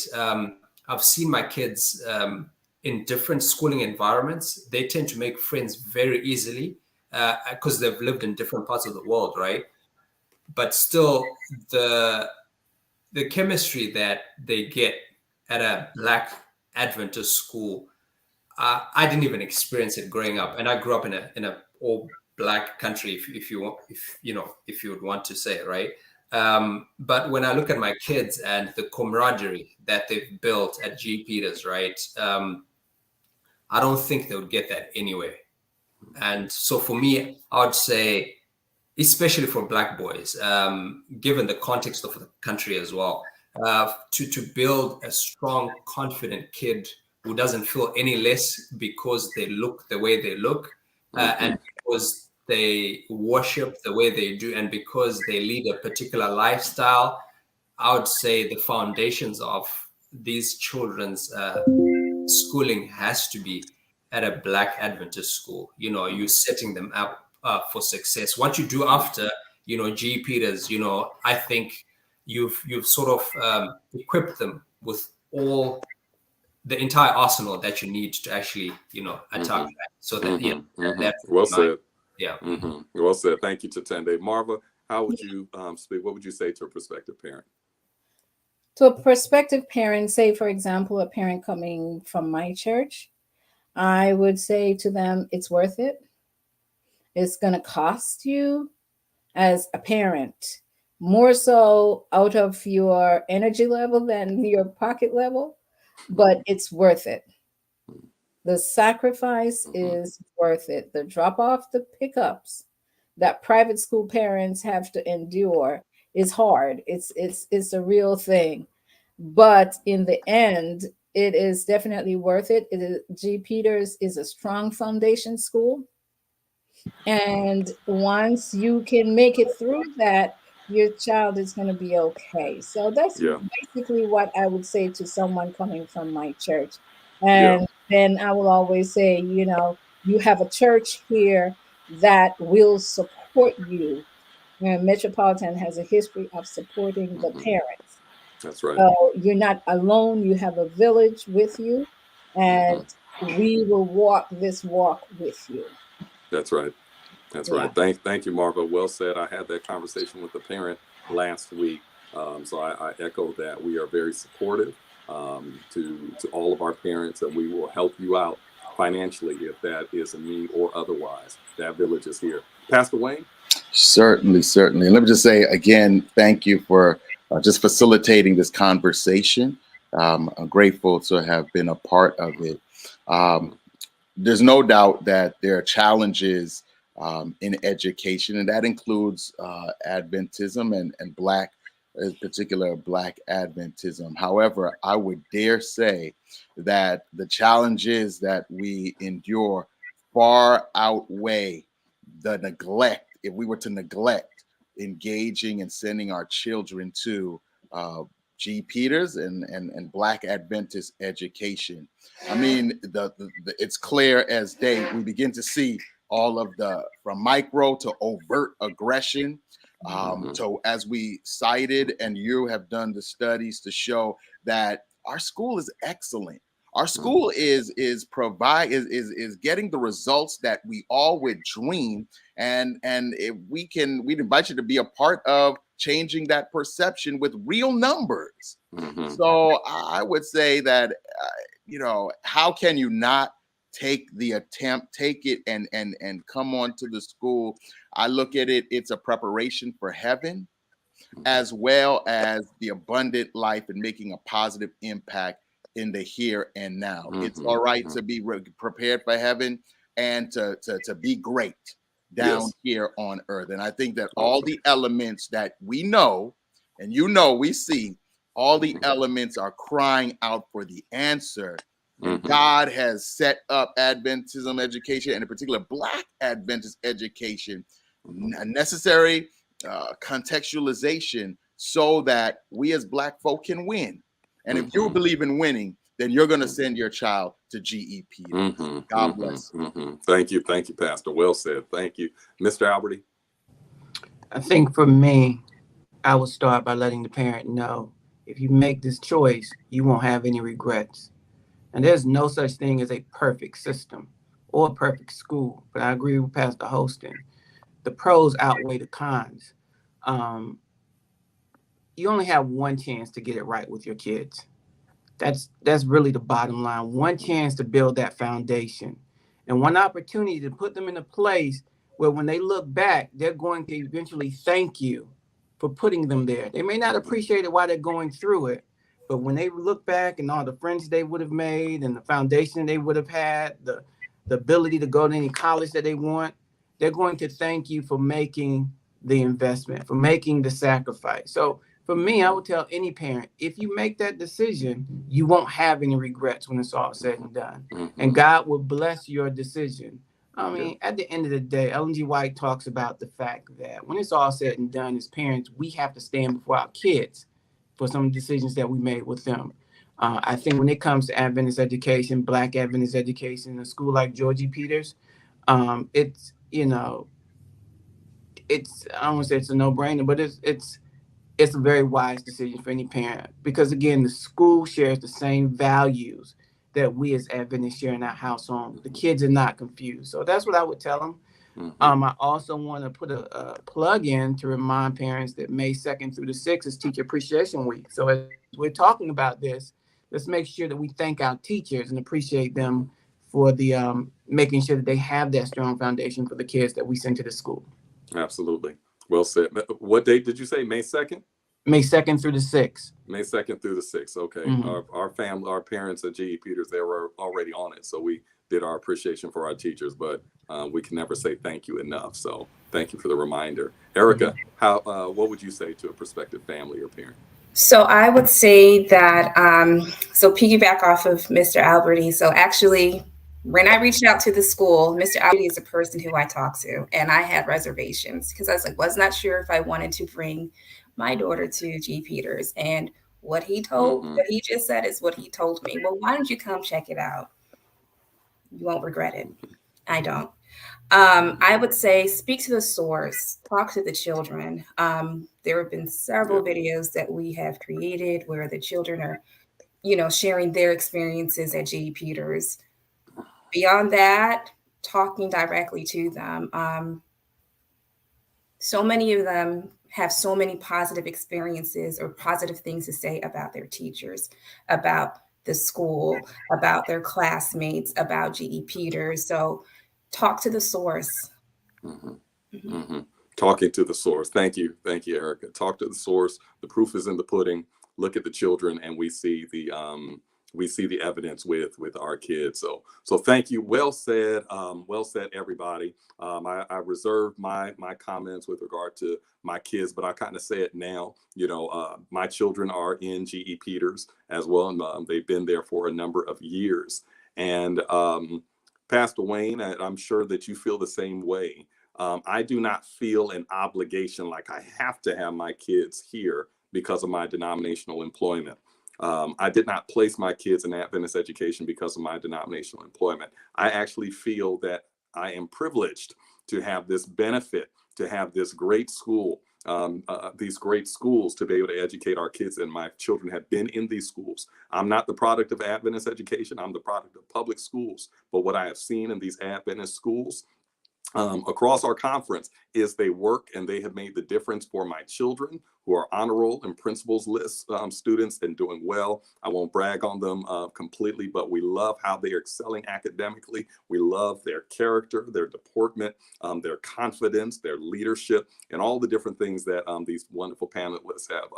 I've seen my kids in different schooling environments. They tend to make friends very easily because they've lived in different parts of the world, right? But still, the chemistry that they get at a Black Adventist school, I didn't even experience it growing up, and I grew up in a all Black country, if you would want to say, right? But when I look at my kids and the camaraderie that they've built at G. Peters, right? I don't think they would get that anywhere. And so for me, I would say, especially for Black boys, given the context of the country as well, to build a strong, confident kid who doesn't feel any less because they look the way they look, and because they worship the way they do, and because they lead a particular lifestyle. I would say the foundations of these children's schooling has to be at a Black Adventist school. You're setting them up for success. What you do after, G. Peters, I think you've sort of equipped them with all the entire arsenal that you need to actually, attack that. So that, that's well said. Yeah. Well said. Thank you, Tatende. Marva, how would you speak? What would you say to a prospective parent? To a prospective parent, say, for example, a parent coming from my church, I would say to them, it's worth it. It's going to cost you as a parent, more so out of your energy level than your pocket level, but it's worth it. The sacrifice is worth it. The drop off, the pickups that private school parents have to endure is hard. It's a real thing. But in the end, it is definitely worth it. G. Peters is a strong foundation school. And once you can make it through that, your child is going to be okay. So that's basically what I would say to someone coming from my church. And then I will always say, you have a church here that will support you. And Metropolitan has a history of supporting the parents. That's right. So you're not alone. You have a village with you, and we will walk this walk with you. That's right. That's right. Thank you, Marva. Well said. I had that conversation with the parent last week. So I echo that. We are very supportive to all of our parents, and we will help you out financially if that is a need or otherwise. That village is here. Pastor Wayne? Certainly. Let me just say again, thank you for just facilitating this conversation. I'm grateful to have been a part of it. There's no doubt that there are challenges in education, and that includes Adventism and Black, in particular Black Adventism. However, I would dare say that the challenges that we endure far outweigh the neglect. If we were to neglect engaging and sending our children to G. Peters and Black Adventist education. I mean, it's clear as day. We begin to see all of from micro to overt aggression. So as we cited, and you have done the studies to show that our school is excellent. Our school is getting the results that we all would dream, and if we'd invite you to be a part of changing that perception with real numbers. So I would say that how can you not take the attempt, take it and come on to the school? I look at it, it's a preparation for heaven, as well as the abundant life and making a positive impact in the here and now. It's all right to be prepared for heaven and to be great down here on earth. And I think that all the elements that we know, and we see, all the elements are crying out for the answer And God has set up Adventism education, and in particular Black Adventist education, necessary contextualization so that we as Black folk can win. And if you believe in winning, then you're going to send your child to GE Peters. God bless. Thank you, Pastor. Well said. Thank you, Mr. Alberty. I think for me, I would start by letting the parent know, if you make this choice, you won't have any regrets. And there's no such thing as a perfect system or a perfect school. But I agree with Pastor Hosten. The pros outweigh the cons. You only have one chance to get it right with your kids. That's really the bottom line. One chance to build that foundation, and one opportunity to put them in a place where when they look back, they're going to eventually thank you for putting them there. They may not appreciate it while they're going through it, but when they look back and all the friends they would have made and the foundation they would have had, the ability to go to any college that they want, they're going to thank you for making the investment, for making the sacrifice. So for me, I would tell any parent, if you make that decision, you won't have any regrets when it's all said and done. And God will bless your decision. I mean, at the end of the day, Ellen G. White talks about the fact that when it's all said and done, as parents, we have to stand before our kids for some decisions that we made with them. I think when it comes to Adventist education, Black Adventist education, a school like Georgie Peters, it's, I don't want to say it's a no-brainer, but it's a very wise decision for any parent, because again, the school shares the same values that we as Adventists share in our household. The kids are not confused. So that's what I would tell them. I also want to put a plug in to remind parents that May 2nd through the 6th is Teacher Appreciation Week. So as we're talking about this, let's make sure that we thank our teachers and appreciate them for the making sure that they have that strong foundation for the kids that we send to the school. Absolutely. Well said. What date did you say? May 2nd? May 2nd through the 6th. May 2nd through the 6th. Okay. Our family, our parents at GE Peters, they were already on it. So we did our appreciation for our teachers, but we can never say thank you enough. So thank you for the reminder. Erica, what would you say to a prospective family or parent? So I would say that, so piggyback off of Mr. Alberty. So actually, when I reached out to the school, Mr. Alberty is a person who I talked to, and I had reservations because I was not sure if I wanted to bring my daughter to G. Peters. And what he just said is what he told me. Well, why don't you come check it out? You won't regret it. I don't. I would say speak to the source, talk to the children. There have been several videos that we have created where the children are, sharing their experiences at G. Peters. Beyond that, talking directly to them. So many of them have so many positive experiences or positive things to say about their teachers, about the school, about their classmates, about GE Peters. So talk to the source. Talking to the source. Thank you, Erica. Talk to the source. The proof is in the pudding. Look at the children, and we see the evidence with our kids. So thank you. Well said, everybody. I reserved my comments with regard to my kids, but I kind of say it now. My children are in GE Peters as well, and they've been there for a number of years. And Pastor Wayne, I'm sure that you feel the same way. I do not feel an obligation like I have to have my kids here because of my denominational employment. I did not place my kids in Adventist education because of my denominational employment. I actually feel that I am privileged to have this benefit, to have this great school, these great schools to be able to educate our kids, and my children have been in these schools. I'm not the product of Adventist education. I'm the product of public schools. But what I have seen in these Adventist schools across our conference is they work, and they have made the difference for my children who are honor roll and principals list students and doing well. I won't brag on them completely, but we love how they are excelling academically. We love their character, their deportment, their confidence, their leadership, and all the different things that these wonderful panelists have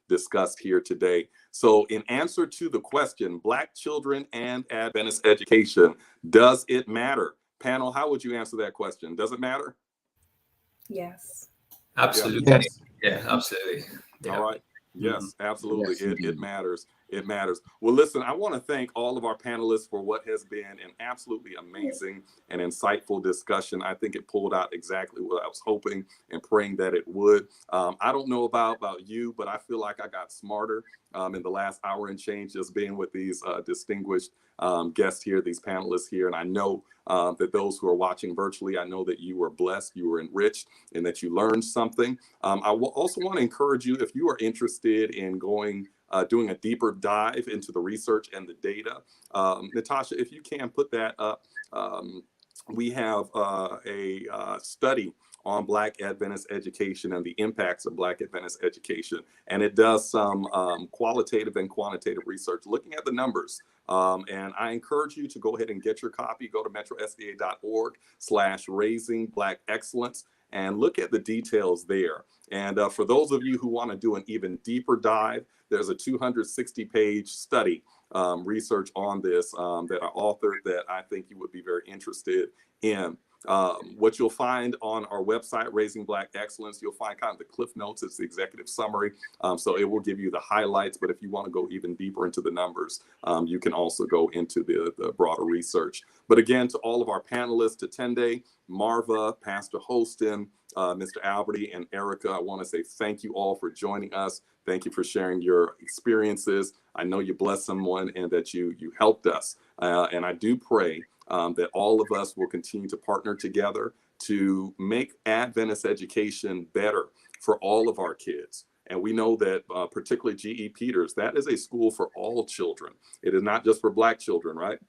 discussed here today. So in answer to the question, Black children and Adventist education, does it matter? Panel, how would you answer that question? Does it matter? Yes. Absolutely. Yes. Yeah, absolutely. Yeah. All right. Yes, absolutely. Yes, it matters. It matters. Well, listen, I want to thank all of our panelists for what has been an absolutely amazing and insightful discussion. I think it pulled out exactly what I was hoping and praying that it would. I don't know about you, but I feel like I got smarter in the last hour and change just being with these distinguished guests here, these panelists here. And I know that those who are watching virtually, I know that you were blessed, you were enriched, and that you learned something. I will also want to encourage you, if you are interested in doing a deeper dive into the research and the data. Natasha, if you can put that up, we have a study on Black Adventist education and the impacts of Black Adventist education. And it does some qualitative and quantitative research looking at the numbers. And I encourage you to go ahead and get your copy. Go to metrosda.org/raising Black excellence and look at the details there. And for those of you who want to do an even deeper dive, there's a 260-page study research on this that I authored that I think you would be very interested in. What you'll find on our website, Raising Black Excellence, you'll find kind of the Cliff Notes. It's the executive summary. So it will give you the highlights. But if you want to go even deeper into the numbers, you can also go into the broader research. But again, to all of our panelists, to Tunde, Marva, Pastor Hosten, Mr. Alberty, and Erica, I want to say thank you all for joining us. Thank you for sharing your experiences. I know you blessed someone and that you helped us. And I do pray that all of us will continue to partner together to make Adventist education better for all of our kids. And we know that particularly G.E. Peters, that is a school for all children. It is not just for Black children, right?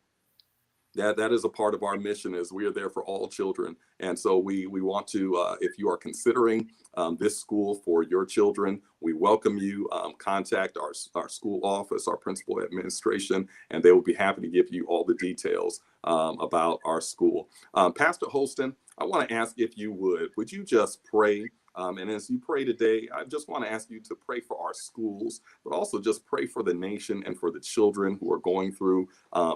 That is a part of our mission, is we are there for all children. And so we want to, if you are considering this school for your children, we welcome you. Contact our school office, our principal administration, and they will be happy to give you all the details about our school. Pastor Hosten, I want to ask if you would you just pray? And as you pray today, I just want to ask you to pray for our schools, but also just pray for the nation and for the children who are going through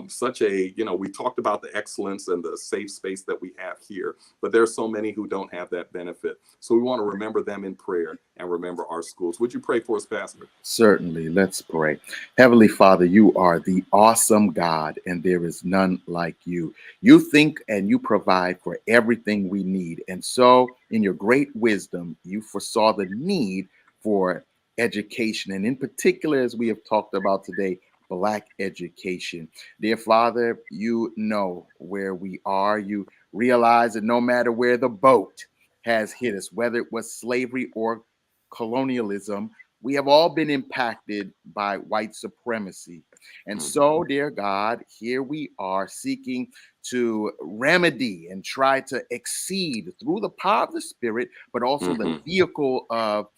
such a, we talked about the excellence and the safe space that we have here, but there are so many who don't have that benefit. So we want to remember them in prayer and remember our schools. Would you pray for us, Pastor? Certainly. Let's pray. Heavenly Father, you are the awesome God, and there is none like you. You think and you provide for everything we need. And so in your great wisdom, you foresaw the need for education. And in particular, as we have talked about today, Black education. Dear Father, you know where we are. You realize that no matter where the boat has hit us, whether it was slavery or colonialism, we have all been impacted by white supremacy. And so, dear God, here we are seeking to remedy and try to exceed through the power of the Spirit, but also the vehicle of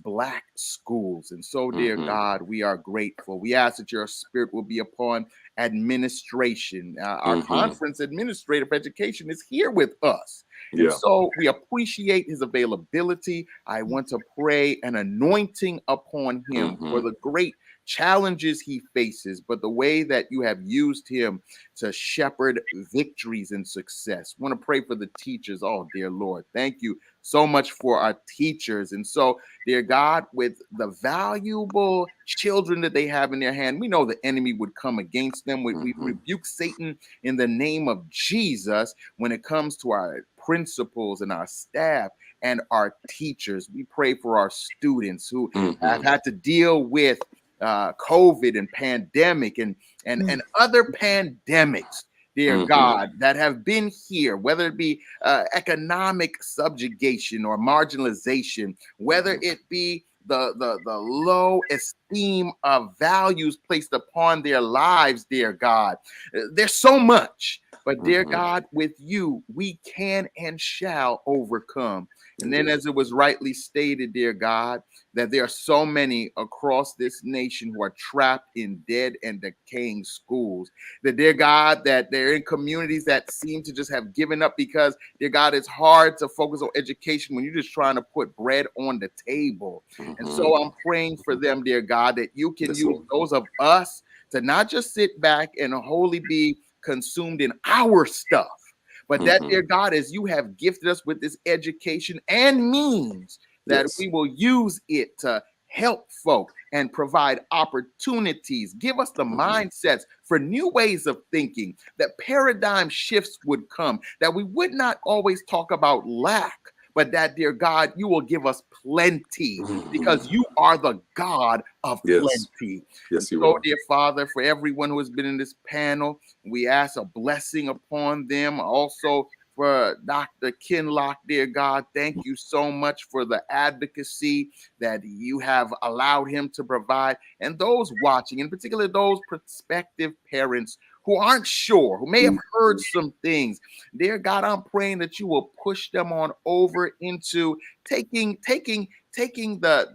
Black schools. And so, dear God, we are grateful. We ask that your Spirit will be upon administration. Our conference administrator for education is here with us. And so we appreciate his availability. I want to pray an anointing upon him for the great challenges he faces, but the way that you have used him to shepherd victories and success. I want to pray for the teachers. Oh, dear Lord, thank you so much for our teachers. And so, dear God, with the valuable children that they have in their hand, we know the enemy would come against them. We rebuke Satan in the name of Jesus when it comes to our principals and our staff and our teachers. We pray for our students who have had to deal with COVID and pandemic and other pandemics, dear God, that have been here, whether it be economic subjugation or marginalization, whether it be the low esteem of values placed upon their lives, dear God. There's so much, but dear God, with you, we can and shall overcome. And then as it was rightly stated, dear God, that there are so many across this nation who are trapped in dead and decaying schools, that, dear God, that they're in communities that seem to just have given up because, dear God, it's hard to focus on education when you're just trying to put bread on the table. And so I'm praying for them, dear God, that you can use those of us to not just sit back and wholly be consumed in our stuff, but that, dear God, as you have gifted us with this education and means, that we will use it to help folk and provide opportunities. Give us the mindsets for new ways of thinking, that paradigm shifts would come, that we would not always talk about lack, but that, dear God, you will give us plenty because you are the God of plenty. Yes, you so, are. dear Father, for everyone who has been in this panel, we ask a blessing upon them. Also, for Dr. Kinlock, dear God, thank you so much for the advocacy that you have allowed him to provide. And those watching, in particular, those prospective parents who aren't sure, who may have heard some things, dear God, I'm praying that you will push them on over into taking the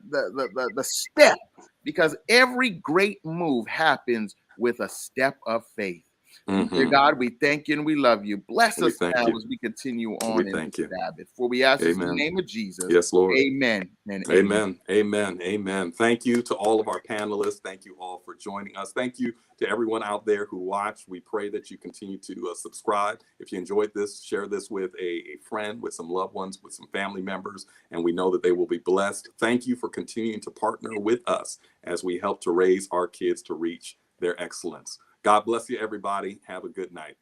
step, because every great move happens with a step of faith. Dear God, we thank you and we love you. Bless us now as we continue on in the Sabbath. For we ask this in the name of Jesus. Yes, Lord. Amen and amen. Amen. Amen. Thank you to all of our panelists. Thank you all for joining us. Thank you to everyone out there who watched. We pray that you continue to subscribe. If you enjoyed this, share this with a friend, with some loved ones, with some family members, and we know that they will be blessed. Thank you for continuing to partner with us as we help to raise our kids to reach their excellence. God bless you, everybody. Have a good night.